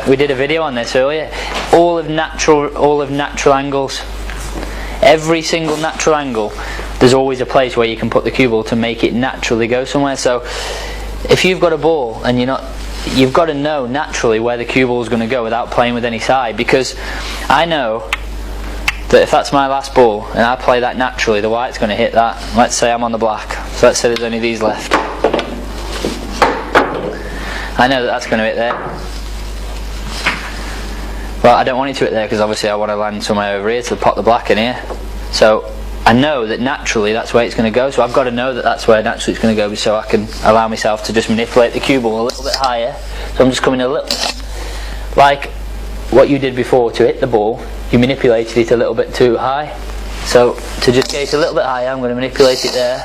We did a video on this earlier. All of natural angles. Every single natural angle, there's always a place where you can put the cue ball to make it naturally go somewhere. So if you've got a ball and you've got to know naturally where the cue ball is going to go without playing with any side, because I know that if that's my last ball and I play that naturally, the white's going to hit that. Let's say I'm on the black, so let's say there's only these left. I know that that's going to hit there. Well, I don't want it to hit there because obviously I want to land somewhere over here to pot the black in here. So I know that naturally that's where it's going to go, so I've got to know that that's where naturally it's going to go, so I can allow myself to just manipulate the cue ball a little bit higher. So I'm just coming a little, like what you did before to hit the ball, you manipulated it a little bit too high. So to just get it a little bit higher, I'm going to manipulate it there.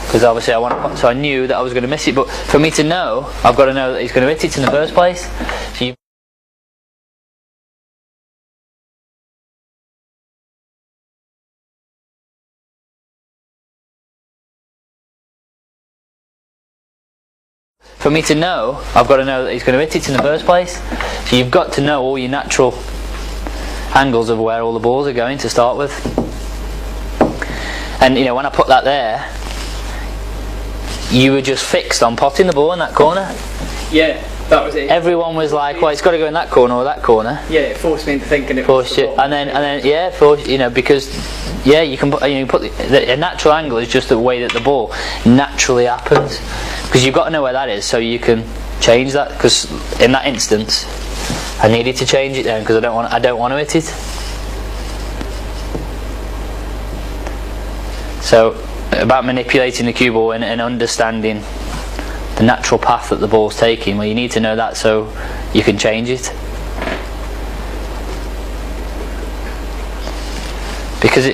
Because obviously I want to, so I knew that I was going to miss it, but for me to know, I've got to know that he's going to hit it in the first place. So you For me to know, I've got to know that he's going to hit it in the first place. So you've got to know all your natural angles of where all the balls are going to start with. And you know, when I put that there, you were just fixed on potting the ball in that corner.
Yeah, that was it.
Everyone was like, well, it's got to go in that corner or that corner.
Yeah, it forced me into thinking it
Forced
was the
you,
ball.
and then yeah, forced, you know, because yeah, you can put a natural angle is just the way that the ball naturally happens, because you've got to know where that is so you can change that. Because in that instance, I needed to change it then because I don't want to hit it. So about manipulating the cue ball and understanding the natural path that the ball's taking, well, you need to know that so you can change it. Because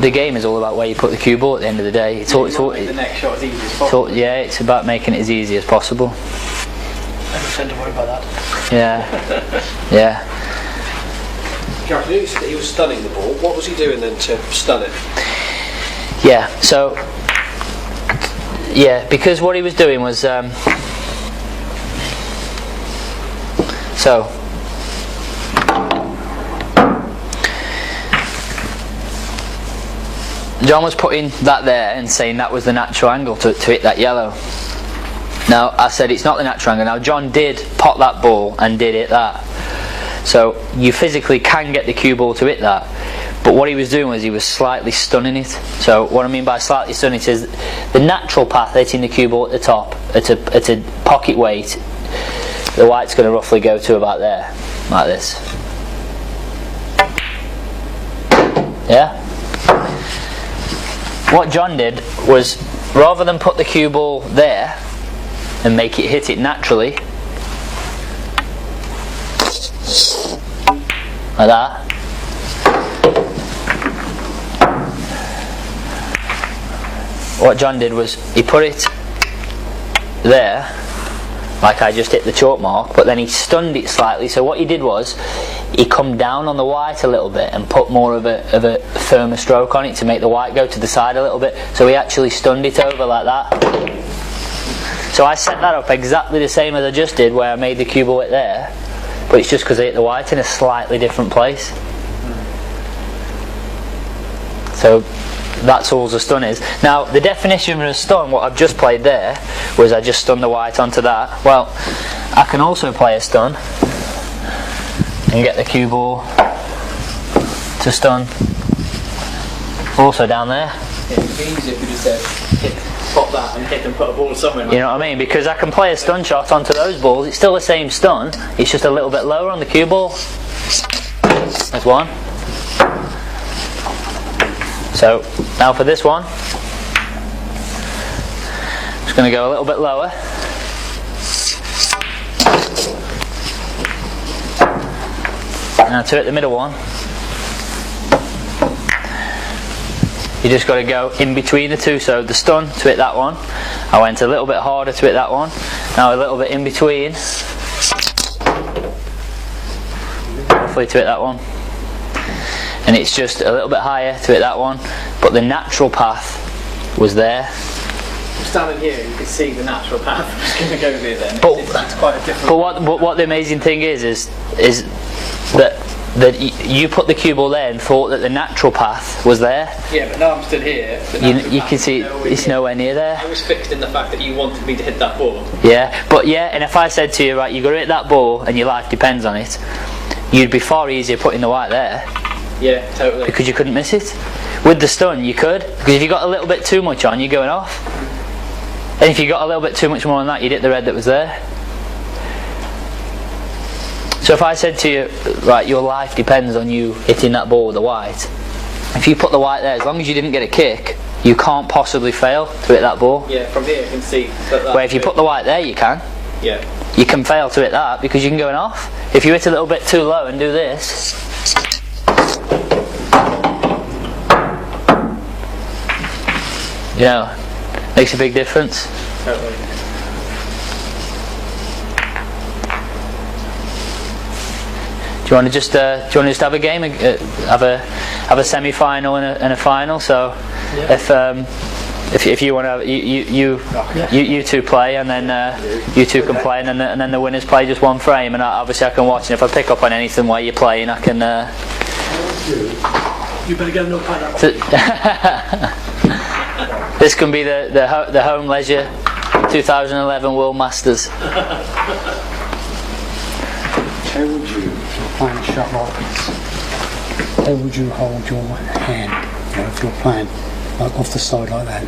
the game is all about where you put the cue ball at the end of the day. It's all
the next shot as easy as possible.
yeah, it's about making it as easy as possible.
I don't tend to worry about that.
Yeah, yeah.
Gareth, you noticed that he was stunning the ball. What was he doing then to stun it?
Yeah, so yeah, because what he was doing was so John was putting that there and saying that was the natural angle to hit that yellow. Now I said it's not the natural angle. Now John did pot that ball and did hit that. So you physically can get the cue ball to hit that. But what he was doing was he was slightly stunning it. So what I mean by slightly stunning it is the natural path hitting the cue ball at the top at a pocket weight. The white's going to roughly go to about there, like this. Yeah? What John did was, rather than put the cue ball there and make it hit it naturally, like that, what John did was he put it there like I just hit the chalk mark, but then he stunned it slightly. So what he did was he come down on the white a little bit and put more of a firmer stroke on it to make the white go to the side a little bit. So he actually stunned it over like that. So I set that up exactly the same as I just did, where I made the cue ball hit there, but it's just because I hit the white in a slightly different place. So that's all the stun is. Now the definition of a stun, what I've just played there, was I just stunned the white onto that. Well, I can also play a stun and get the cue ball to stun also down there.
It would be easier if you just said pop that and hit and put a ball somewhere.
You know what I mean? Because I can play a stun shot onto those balls. It's still the same stun, it's just a little bit lower on the cue ball. There's one. So now for this one, I'm just going to go a little bit lower. Now to hit the middle one, you just got to go in between the two. So the stun to hit that one, I went a little bit harder to hit that one. Now a little bit in between, roughly to hit that one. And it's just a little bit higher to hit that one, but the natural path was there.
Standing here, you can see the natural path. I'm just going to go there then.
But,
it's quite a different.
But what the amazing thing is that you put the cue ball there and thought that the natural path was there.
Yeah, but now I'm stood here.
You can see it's nowhere near there.
I was fixed in the fact that you wanted me to hit that ball.
Yeah, but yeah, and if I said to you, right, you've got to hit that ball and your life depends on it, you'd be far easier putting the white there.
Yeah, totally.
Because you couldn't miss it. With the stun you could, because if you got a little bit too much on, you're going off. And if you got a little bit too much more on that, you'd hit the red that was there. So if I said to you, right, your life depends on you hitting that ball with the white, if you put the white there, as long as you didn't get a kick, you can't possibly fail to hit that ball.
Yeah, from here you can see that.
Where if you put the white there, you can.
Yeah.
You can fail to hit that because you can go off. If you hit a little bit too low and do this, you know, makes a big difference.
Totally.
Do you want to just have a game, have a semi-final and a final? So, yeah. If you want to, you two play, and then you two can play, and then the winners play just one frame, and obviously I can watch. And if I pick up on anything while you're playing, I can.
You better get a notepad out.
This can be the home leisure 2011 World Masters.
How would you, if you're playing a shot like this, how would you hold your hand? You know, if you're playing like off the side like that,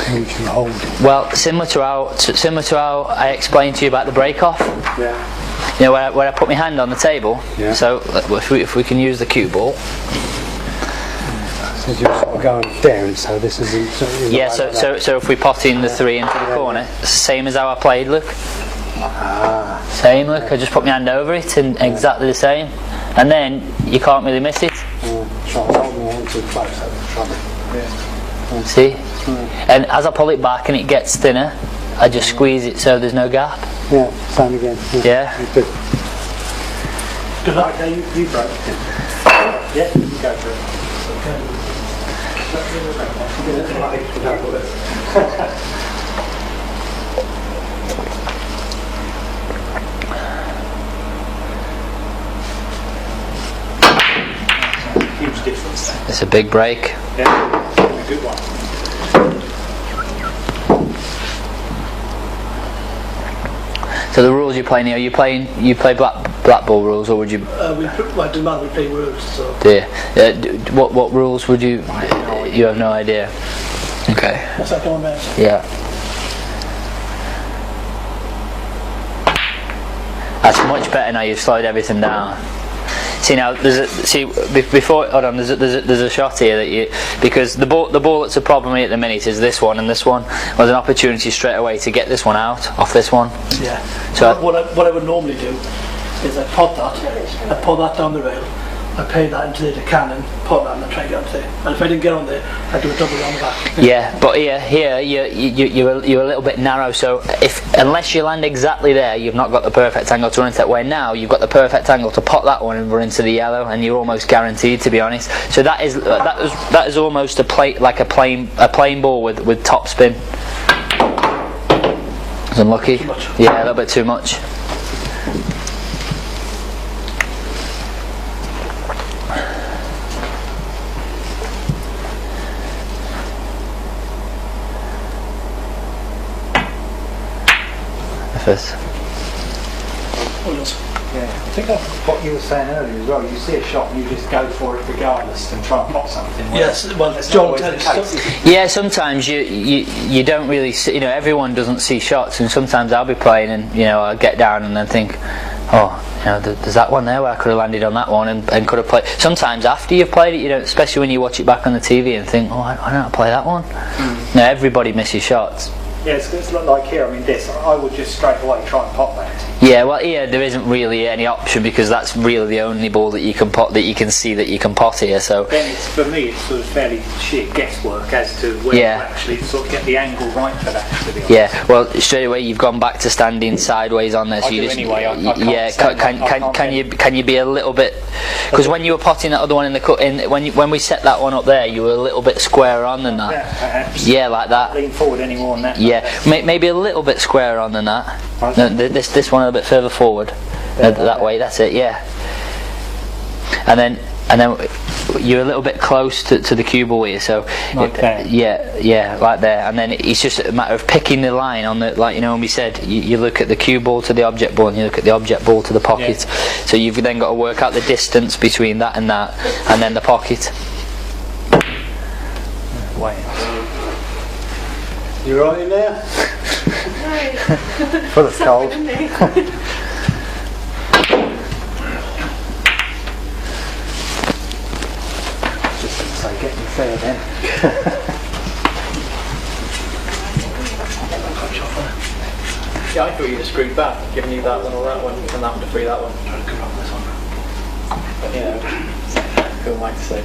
how would you hold it?
Well, similar to how I explained to you about the break off.
Yeah.
You know, where I put my hand on the table.
Yeah.
So if we can use the cue ball.
So you're sort of going down, so this isn't...
Yeah, so if we pot in the 3 into the corner, same as how I played, look. Same, look, I just put my hand over it and exactly the same. And then you can't really miss it.
Try to hold my hand too close, that's the trouble.
See? And as I pull it back and it gets thinner, I just squeeze it so there's no gap.
Yeah, same again.
Yeah.
Good.
Good luck.
Okay, you broke it. Yeah, you go for it.
Huge difference there.
It's a big break.
Yeah, a good one.
So the rules you're playing here, you play black ball rules, or would you?
I demand we play rules. So.
Yeah. What rules would you? You have no idea. Okay.
What's that going, man?
Yeah. That's much better now. You've slowed everything down. See now, before. Hold on. There's a shot here that you, because the ball that's a problem here at the minute is this one and this one. There's an opportunity straight away to get this one out off this one.
Yeah.
So
what I would normally do is I pot that, I pull that down the rail, I pay that into the cannon, put that, and I try to get on there. And if I didn't get on there, I do a double on the back.
Yeah, but here you're a little bit narrow. So unless you land exactly there, you've not got the perfect angle to run into that. Where now you've got the perfect angle to pot that one and run into the yellow, and you're almost guaranteed, to be honest. So that is almost a plain ball with top spin. It's unlucky.
Too much.
Yeah, a little bit too much. First.
Yeah, I think that's what you were saying earlier as well. You see a shot and you just go for it regardless and try and pop something.
Yes, well,
that's
John
not always the
tells
case.
Yeah, sometimes you don't really see, everyone doesn't see shots, and sometimes I'll be playing and I'll get down and then think, oh, there's that one there where I could have landed on that one and could have played. Sometimes after you've played it, especially when you watch it back on the TV and think, oh, I don't know how to play that one. No, everybody misses shots.
Yeah, it's not like here. I mean, this I would just straight away try and pop that.
Yeah, well, here there isn't really any option because that's really the only ball that you can pot, that you can see that you can pot here. So
then for me, it's sort of fairly sheer guesswork as to where you actually sort of get the angle right for that. To be honest.
Yeah, well, straight away you've gone back to standing sideways on there. So you just,
anyway. I
can you be a little bit? Because when you were potting that other one in the cut, when we set that one up there, you were a little bit squarer on than that. Yeah, like that.
Lean forward any more than that.
Yeah, maybe a little bit squarer on than that.
Right.
No, this one a little bit further forward. That way. That's it. Yeah. And then you're a little bit close to the cue ball here. So
like there.
Yeah, like there. And then it's just a matter of picking the line on the, like when we said, you look at the cue ball to the object ball, and you look at the object ball to the pocket. Yeah. So you've then got to work out the distance between that, and then the pocket.
Wait.
You right in there?
No.
Full of cold.
Just say get me fair then.
Yeah, I thought you'd have screwed back, giving you that one or that one, and that one to free that one.
Trying to come up with this one.
But who am I to say?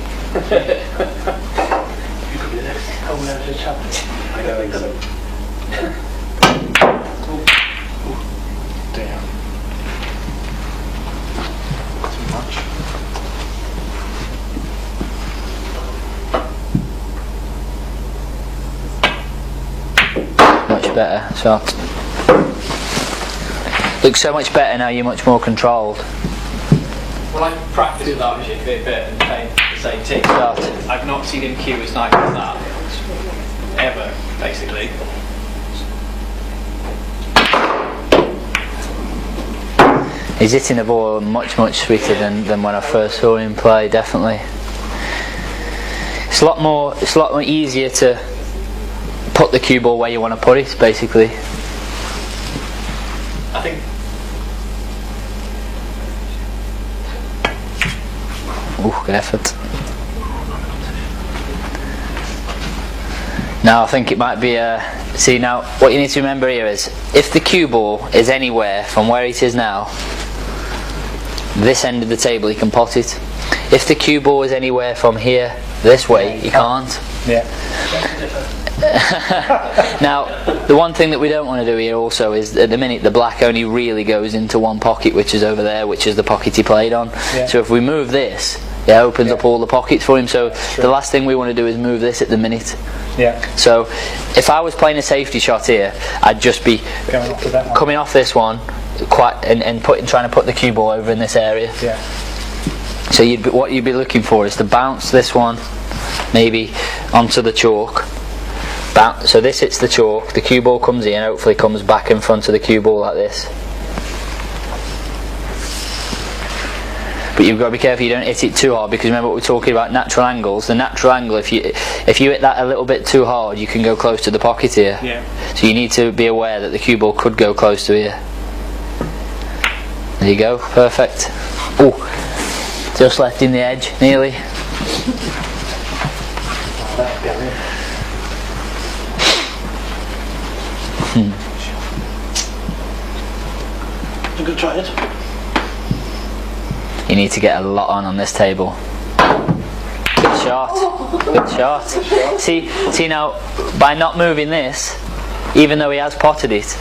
You could be the next home manager champion.
I don't think so.
Damn. Too much.
better shot. Looks so much better now. You're much more controlled.
Well, I've practiced with that machine a bit and played the same team.
Shot.
I've not seen him cue as nice as that ever, basically.
He's hitting the ball much sweeter than when I first saw him play. Definitely. It's a lot more easier to put the cue ball where you want to put it, basically.
I think.
Ooh, good effort. Now I think it might be see, now what you need to remember here is, if the cue ball is anywhere from where it is now, this end of the table, you can pot it. If the cue ball is anywhere from here this way, you can't.
Yeah.
Now, the one thing that we don't want to do here also is, at the minute, the black only really goes into one pocket, which is over there, which is the pocket he played on.
Yeah.
So if we move this, it opens up all the pockets for him. So the last thing we want to do is move this at the minute.
Yeah.
So if I was playing a safety shot here, I'd just be
Going off with that one.
coming off this one, and trying to put the cue ball over in this area.
Yeah.
So what you'd be looking for is to bounce this one maybe onto the chalk. So this hits the chalk, the cue ball comes in, hopefully comes back in front of the cue ball like this. But you've got to be careful you don't hit it too hard, because remember what we're talking about, natural angles. The natural angle, if you hit that a little bit too hard, you can go close to the pocket here.
Yeah.
So you need to be aware that the cue ball could go close to here. There you go, perfect. Oh, just left in the edge, nearly.
I'm going to try it.
You need to get a lot on this table. Good shot. Good shot. See now, by not moving this, even though he has potted it,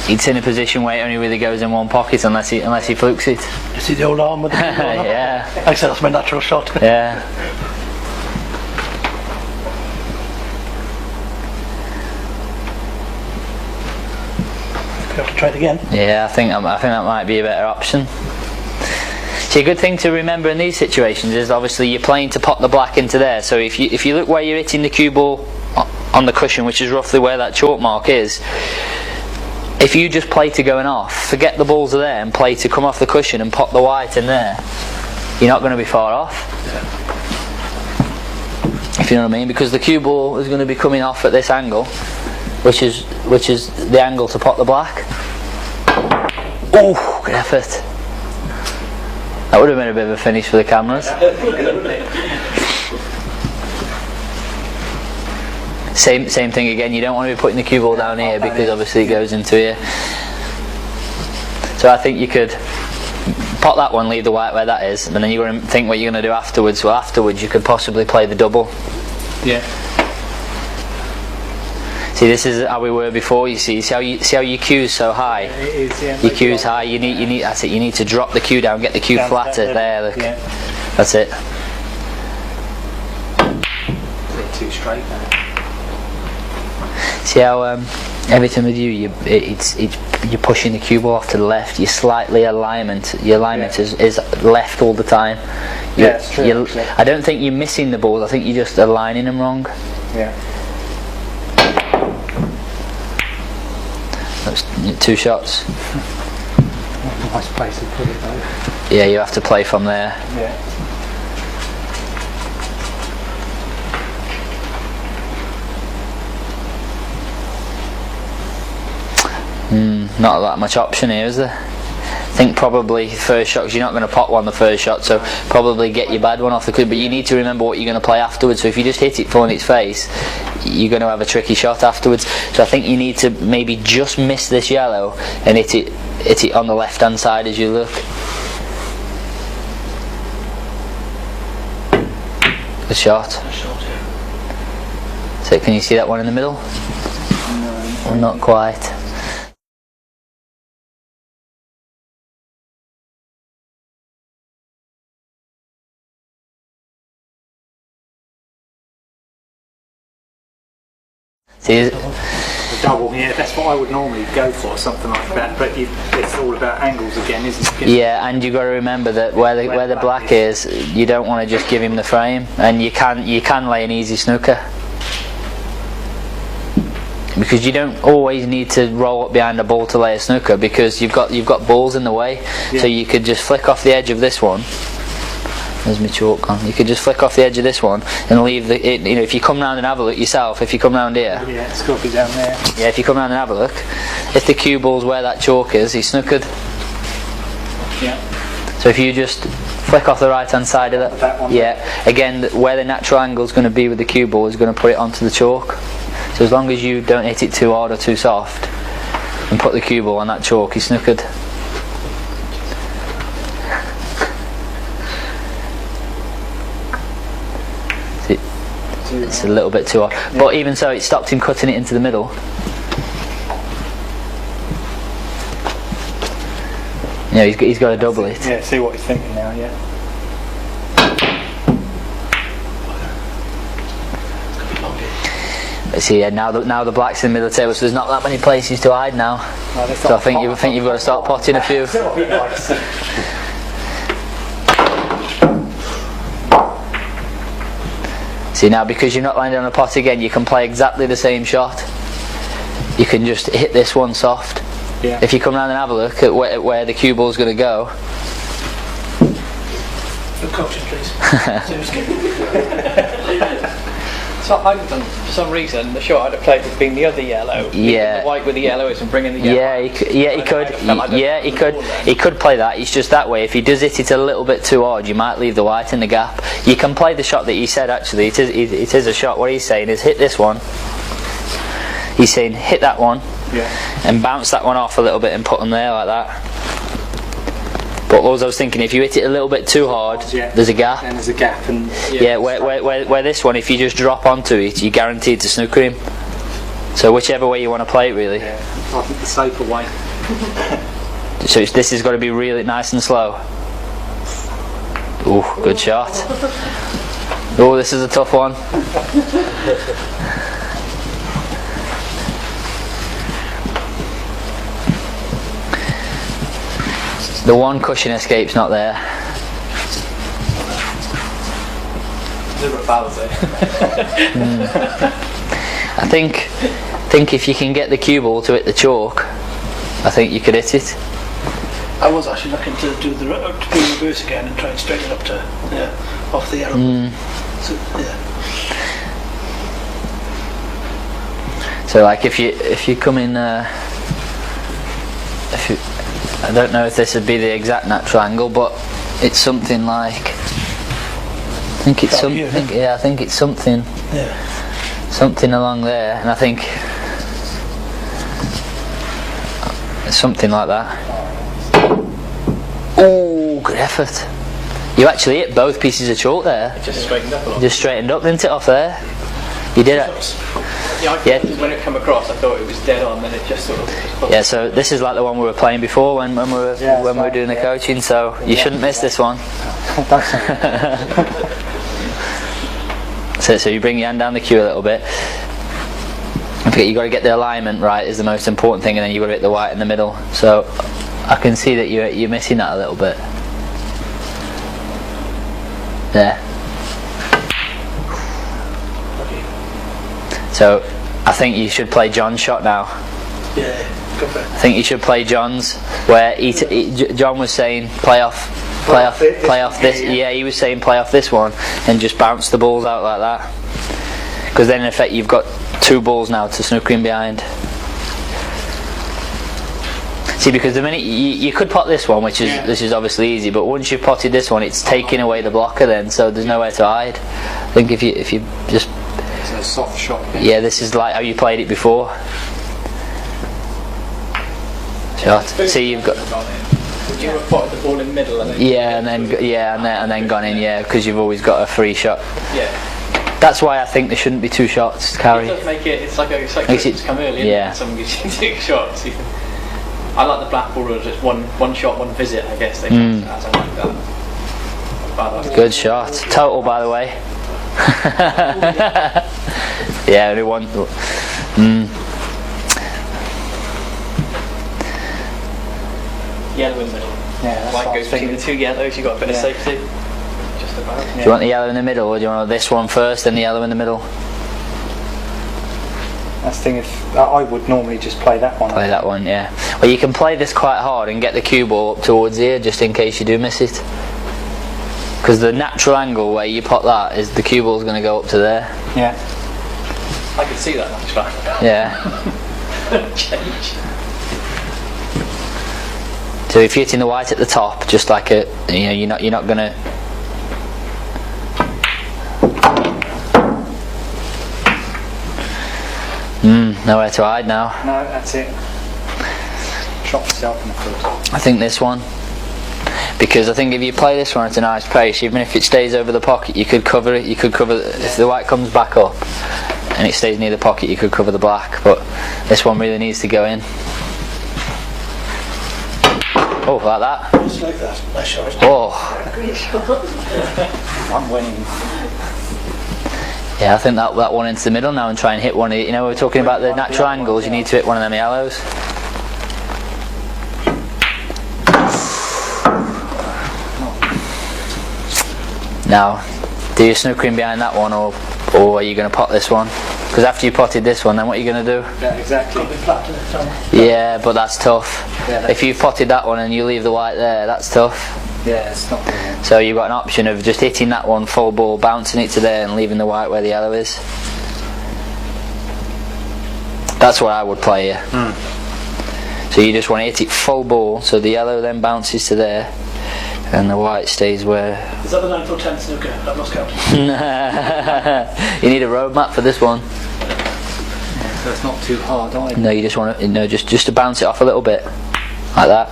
it's in a position where it only really goes in one pocket unless he flukes it.
You see the old arm with the
Yeah.
Like I said, that's my natural shot.
Yeah.
You have to try it again.
Yeah, I think that might be a better option. See, a good thing to remember in these situations is, obviously, you're playing to pot the black into there. So if you look where you're hitting the cue ball on the cushion, which is roughly where that chalk mark is, if you just play to going off, forget the balls are there, and play to come off the cushion and pot the white in there, you're not going to be far off. If you know what I mean, because the cue ball is going to be coming off at this angle, which is the angle to pot the black. Oh, good effort. That would have been a bit of a finish for the cameras. Same thing again, you don't want to be putting the cue ball down here, because obviously it goes into here. So I think you could pot that one, leave the white where that is, and then you're going to think what you're going to do afterwards. Well, afterwards you could possibly play the double.
Yeah.
See, this is how we were before. You see how your cue's so high.
It is, yeah.
Your cue's high. You need that's it. You need to drop the cue down, get the cue
Down to
flatter.
that
There,
level.
look.
Yeah.
That's it.
They're too straight now.
See how every time with you're pushing the cue ball off to the left. You're slightly alignment. Your alignment is left all the time.
Yeah, it's true. Actually.
I don't think you're missing the balls. I think you're just aligning them wrong.
Yeah.
That's 2 shots.
Nice place to put it though.
Yeah, you have to play from there.
Yeah.
Not that much option here, is there? I think probably first shot, because you're not going to pot one the first shot, so probably get your bad one off the clip. But you need to remember what you're going to play afterwards. So if you just hit it full in its face, you're going to have a tricky shot afterwards. So I think you need to maybe just miss this yellow and hit it on the left hand side as you look. Good shot. So can you see that one in the middle? No. Not quite. See,
double. Yeah, that's what I would normally go for, something like that. But it's all about angles again, isn't it?
Yeah, and you've got to remember that where the black is, you don't want to just give him the frame, and you can lay an easy snooker. Because you don't always need to roll up behind a ball to lay a snooker, because you've got balls in the way.
Yeah.
So you could just flick off the edge of this one. There's my chalk on. You could just flick off the edge of this one and leave if you come round and have a look yourself, if you come round here.
Yeah, it's got to be down there.
Yeah, if you come round and have a look, if the cue ball's where that chalk is, he's snookered.
Yeah.
So if you just flick off the right hand side of
That one.
yeah, again, where the natural angle is going to be with the cue ball is going to put it onto the chalk. So as long as you don't hit it too hard or too soft and put the cue ball on that chalk, he's snookered. See, it's a little bit too hard, but even so, it stopped him cutting it into the middle. Yeah, he's got to double it.
Yeah, see what he's thinking now. Yeah.
See, yeah, now the black's in the middle of the table, so there's not that many places to hide now.
No,
So I think you've got to start potting a few. See, now because you're not landing on a pot again, you can play exactly the same shot. You can just hit this one soft.
Yeah.
If you come round and have a look at where the cue ball's going to go.
For coaching, please.
So I'd have done, for some reason, the shot I'd have played would have been the other yellow.
Yeah.
The white with the yellow is and bringing the yellow.
Yeah, he could play that. It's just that way. If he does hit it a little bit too hard, you might leave the white in the gap. You can play the shot that he said. Actually, it is a shot. What he's saying is hit this one. He's saying hit that one, and bounce that one off a little bit and put them there like that. But what I was thinking, if you hit it a little bit too hard, there's a gap.
And there's a gap, and
where this one, if you just drop onto it, you're guaranteed to snooker him. So whichever way you want to play it, really.
yeah, I think the safer way.
So this has got to be really nice and slow. Ooh, good shot. Oh, this is a tough one. The one cushion escape's not there. I think if you can get the cue ball to hit the chalk, I think you could hit it.
I was actually looking to do the reverse again and try and straighten it up to off the arrow. So,
So like if you come in, I don't know if this would be the exact natural angle, but it's something like, I think it's something. Something along there, and I think it's something like that. Oh, good effort! You actually hit both pieces of chalk there.
It just straightened up a lot.
Just straightened up, didn't it, off there? You did it.
Yeah, when it came across, I thought it was dead on, and it just sort of.
Yeah, so this is like the one we were playing before when we were doing the coaching. So you shouldn't miss this one. So you bring your hand down the cue a little bit. You got to get the alignment right is the most important thing, and then you got to hit the white in the middle. So I can see that you're missing that a little bit. There. So I think you should play John's shot now.
Yeah, go for it.
I think you should play John's, where John was saying play off this. Yeah, he was saying play off this one and just bounce the balls out like that. Because then in effect you've got two balls now to snooker in behind. See, because the minute you could pot this one, which is obviously easy, but once you've potted this one, it's taking away the blocker then, so there's nowhere to hide. I think if you just.
It's a soft shot.
Yeah, this is like how you played it before. Shot. See, you've got.
Would you have potted the ball in the middle and then?
And then gone in, because you've always got a free shot.
Yeah.
That's why I think there shouldn't be two shots to carry.
It does make it. It's like it's come early.
Yeah.
Someone gives you 2 shots. I like the black ball rule, just one shot, one visit. I guess they as I like that.
Good shot. Total, by the way. Yeah, only one.
Yellow in the middle.
Yeah, that's
White
what I
goes
was
between the two yellows, you've got a bit of safety. Just about.
Do you want the yellow in the middle, or do you want this one first, then the yellow in the middle?
That's the thing. If I would normally just play that one.
Play that one, yeah. Well, you can play this quite hard and get the cue ball up towards here, just in case you do miss it. Because the natural angle where you pot that is the cue ball's going to go up to there.
Yeah.
I can see that actually.
Yeah.
Change.
So if you're hitting the white at the top, just like a, you're not going to. Nowhere to hide now.
No, that's it. Shot myself in the foot.
I think this one. Because I think if you play this one at a nice pace, even if it stays over the pocket, you could cover it. You could cover if the white comes back up and it stays near the pocket, you could cover the black. But this one really needs to go in. Oh, like that.
Just like that. Nice shot.
Oh.
I'm winning.
Yeah, I think that one into the middle now and try and hit one of the, we're talking about the natural angles, you need to hit one of them yellows. Now, do you snookering behind that one, or are you going to pot this one? Because after you potted this one, then what are you going to do?
Yeah, exactly.
Yeah, but that's tough.
Yeah,
if you've potted that one and you leave the white there, that's tough.
Yeah, it's not brilliant.
So you've got an option of just hitting that one full ball, bouncing it to there and leaving the white where the yellow is. That's what I would play here. So you just want to hit it full ball, so the yellow then bounces to there and the white stays where...
Is that the 9 foot 10 snooker? That must count.
You need a roadmap for this one.
So it's not too hard either.
No, you just want to, just to bounce it off a little bit. Like that.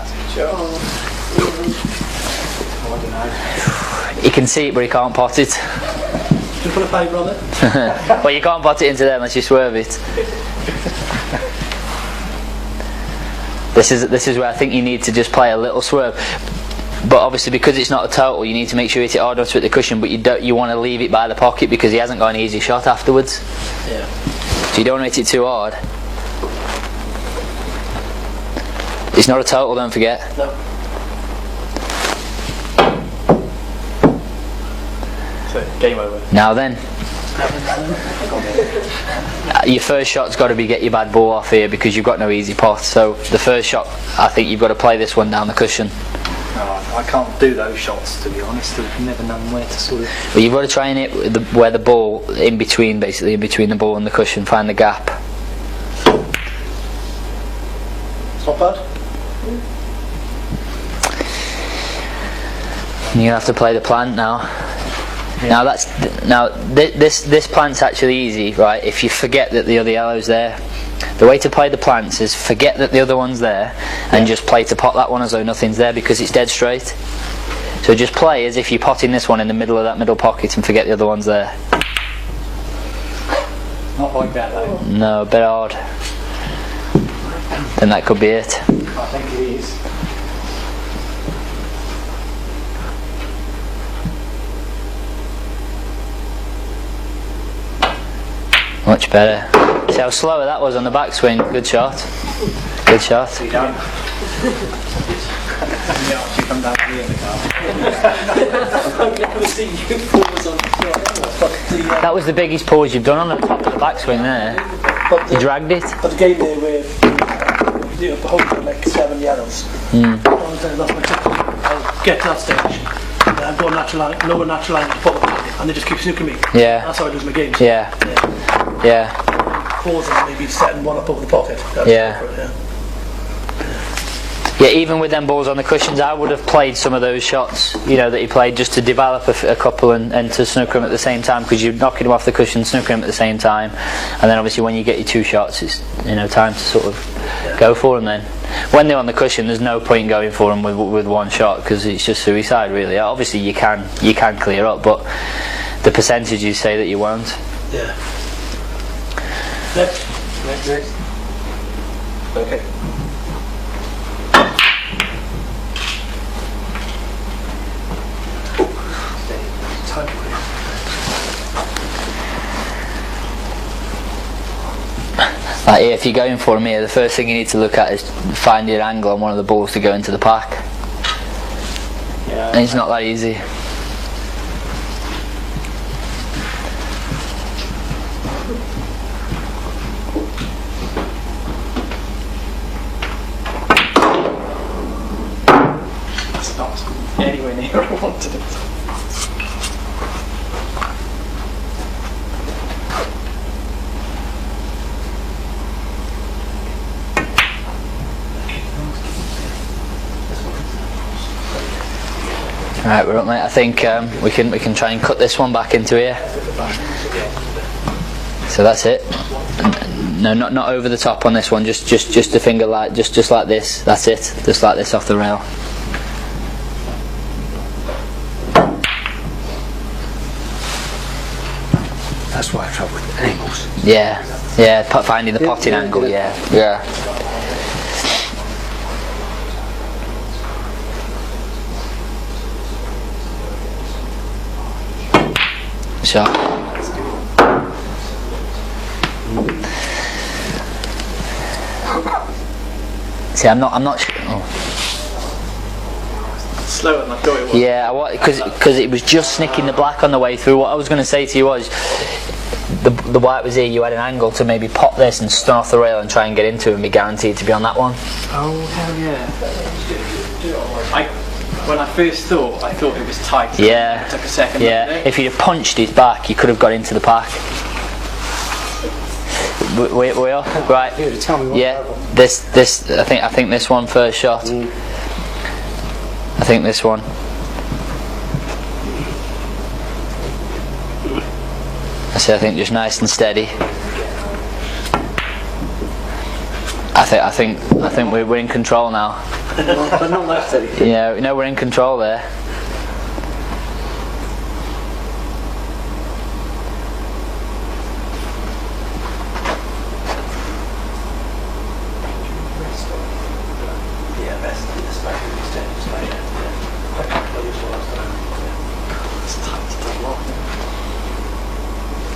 He can see it, but he can't pot it.
Should we put a fiver on it?
Well, you can't pot it into there unless you swerve it. This is where I think you need to just play a little swerve. But obviously, because it's not a total, you need to make sure you hit it hard enough to hit the cushion. But you want to leave it by the pocket because he hasn't got an easy shot afterwards.
Yeah.
So you don't want to hit it too hard. It's not a total, don't forget.
No.
So, game over.
Now then. Your first shot's got to be get your bad ball off here because you've got no easy pot. So the first shot, I think you've got to play this one down the cushion.
No, I can't do those shots, to be honest. I've never known where to sort of...
But you've got to try and hit where the ball, in between basically, in between the ball and the cushion, find the gap.
It's not bad.
And you're going to have to play the plant now. Yeah. Now this plant's actually easy, right? If you forget that the other yellow's there. The way to play the plants is forget that the other one's there and just play to pot that one as though nothing's there because it's dead straight. So just play as if you're potting this one in the middle of that middle pocket and forget the other one's there.
Not like that though.
No, a bit hard. Then that could be it.
I think it is.
Much better. See how slower that was on the backswing. Good shot. Good shot. That was the biggest pause you've done on the top of the backswing there. You dragged it.
But the game there where you hold like 7 yellows. That's my tip. I'll get to that stage. And I'm going lower natural line to put them back, and they just keep snooking me.
Yeah.
That's how I lose my games.
Yeah. Yeah.
Pausing, maybe setting one up over the pocket.
Yeah.
Yeah.
Yeah, even with them balls on the cushions, I would have played some of those shots, that he played just to develop a couple and to snooker them at the same time because you're knocking them off the cushion, snooker them at the same time, and then obviously when you get your 2 shots, it's time to sort of go for them. Then when they're on the cushion, there's no point in going for them with one shot because it's just suicide really. Obviously you can clear up, but the percentages say that you won't.
Yeah. Next.
Okay.
Like here, if you're going for them here, the first thing you need to look at is find your angle on one of the balls to go into the pack.
Yeah.
And it's not that easy.
That's not anywhere near where I wanted it.
Right, we're up, mate. I think we can try and cut this one back into here. So that's it. No, not over the top on this one. Just a finger like just like this. That's it. Just like this off the rail.
That's why I trouble with angles.
Yeah, finding the potting angle. Yeah. So. See, I'm not sure. Oh.
Slower than I thought it was.
Yeah, because it was just snicking the black on the way through. What I was going to say to you was, the white was here. You had an angle to maybe pop this and stun off the rail and try and get into it and be guaranteed to be on that one.
Oh hell yeah! When I first thought, I thought it was tight.
Yeah.
It took a second.
Yeah. If you'd have punched his back, you could have got into the pack. We are right.
Tell me what.
Yeah. This. I think this one first shot. I think this one. I think just nice and steady. I think we're in control now.
But not that steady.
Yeah, no, we're in control there.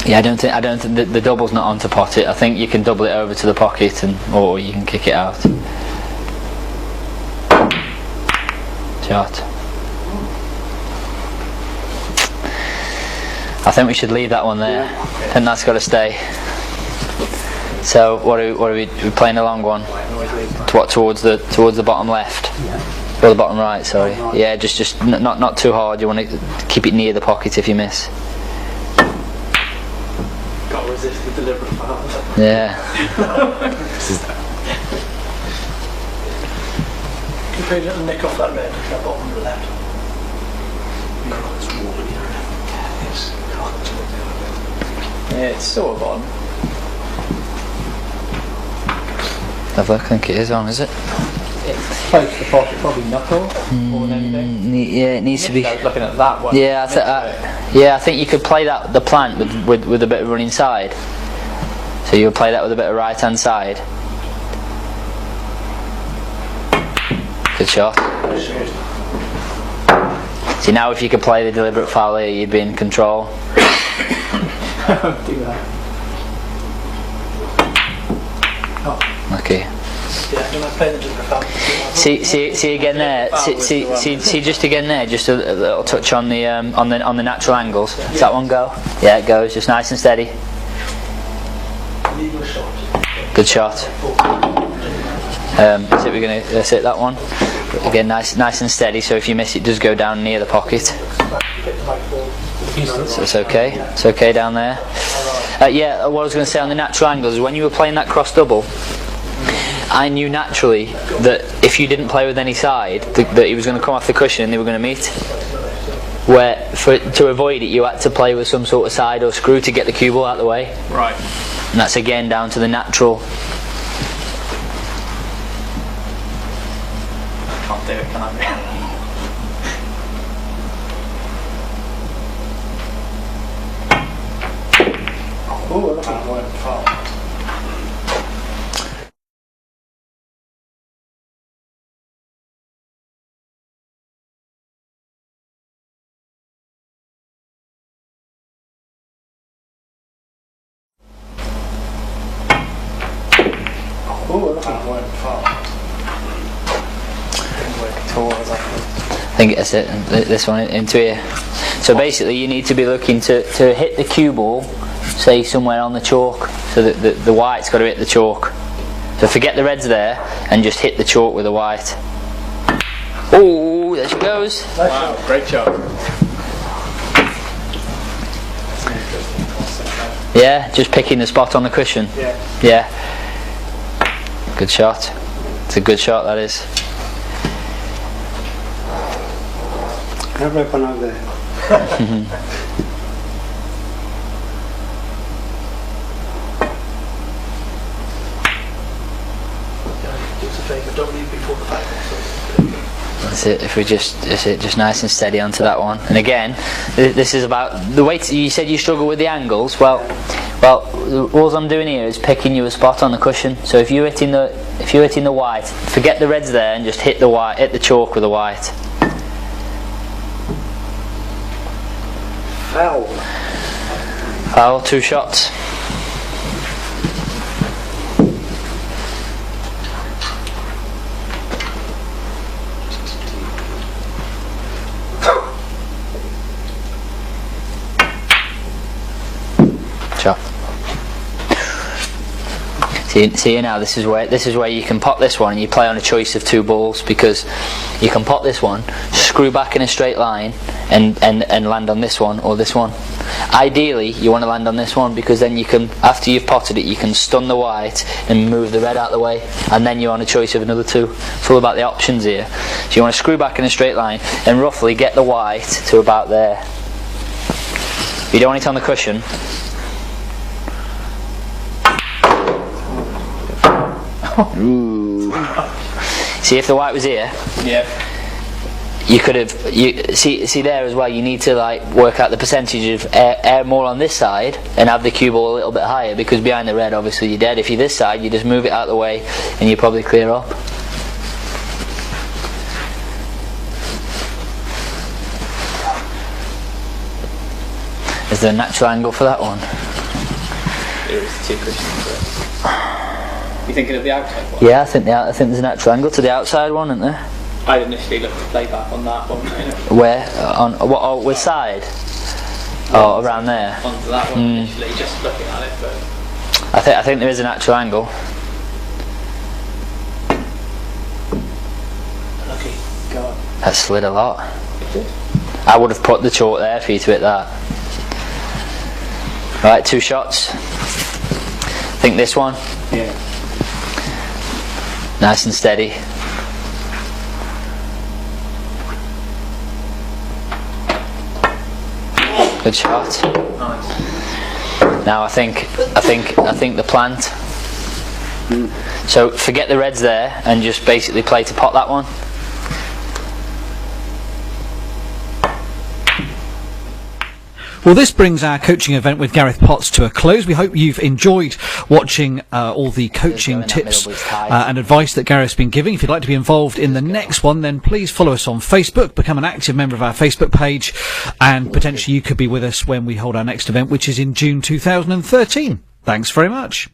Yeah, I don't think the double's not on to pot it. I think you can double it over to the pocket or you can kick it out. Shot. I think we should leave that one there. And that's got to stay. So what are we playing a long one? Towards the bottom left? Or the bottom right, sorry. Yeah, just not too hard. You want to keep it near the pocket if you miss.
Got to resist the deliberate foul.
Yeah.
You pay a little nick off that red, that bottom left.
Yeah, it's sort of on.
I think it is on, is it?
It's close to the pocket, probably knuckle more than anything.
Yeah, it needs to be.
I was looking at that one.
Yeah, I think you could play the plant with a bit of running side. So you would play that with a bit of right hand side. Good shot. See, now if you could play the deliberate foul here, you'd be in control.
Do that.
Okay.
Yeah, when I play the deliberate foul.
See again there. See just again there. Just a little touch on the natural angles. Does that one go? Yeah, it goes. Just nice and steady. Good shot. That's it. We're gonna hit that one. Again, nice and steady. So if you miss, it does go down near the pocket. So it's okay. It's okay down there. Yeah. What I was going to say on the natural angles is when you were playing that cross double, I knew naturally that if you didn't play with any side, that he was going to come off the cushion and they were going to meet. Where to avoid it, you had to play with some sort of side or screw to get the cue ball out of the way.
Right.
And that's again down to the natural.
Can't do it, can I?
Oh, look at the foul.
I think that's it. This one into here. So basically, you need to be looking to hit the cue ball, say somewhere on the chalk, so that the white's got to hit the chalk. So forget the red's there and just hit the chalk with the white. Oh, there she goes.
Wow, great job.
Yeah, just picking the spot on the cushion. Yeah. Good shot. It's a good shot, that is.
Have a one out there.
That's it. If we just nice and steady onto that one. And again, this is about the way. You said you struggle with the angles. Well, all I'm doing here is picking you a spot on the cushion. So if you're hitting the white, forget the red's there and just hit the chalk with the white. Foul, 2 shots. Shot. See now, this is where you can pot this one and you play on a choice of 2 balls, because you can pot this one, screw back in a straight line and land on this one or this one. Ideally you want to land on this one, because then you can, after you've potted it, you can stun the white and move the red out of the way, and then you're on a choice of another 2. It's all about the options here. So you want to screw back in a straight line and roughly get the white to about there. You don't want it on the cushion. Ooh. See, if the white was here, you could have. See there as well. You need to work out the percentage of air more on this side and have the cue ball a little bit higher, because behind the red, obviously you're dead. If you're this side, you just move it out of the way and you probably clear up. Is there a natural angle for that one?
There is 2 cushions. You thinking of the outside one?
Yeah, I think there's a natural angle to the outside one, isn't there?
I'd initially look to play back on that one.
Where? On what? Oh, which side? Oh, around there.
Onto that one initially, just looking at it. But
I think there is a natural angle.
Lucky. Go on.
That slid a lot. I would have put the chalk there for you to hit that. Right, 2 shots. I think this one.
Yeah.
Nice and steady. Good shot.
nice.
Now I think the plant. So forget the reds there and just basically play to pot that one.
Well, this brings our coaching event with Gareth Potts to a close. We hope you've enjoyed watching all the coaching tips and advice that Gareth's been giving. If you'd like to be involved in the next one, then please follow us on Facebook, become an active member of our Facebook page, and potentially you could be with us when we hold our next event, which is in June 2013. Thanks very much.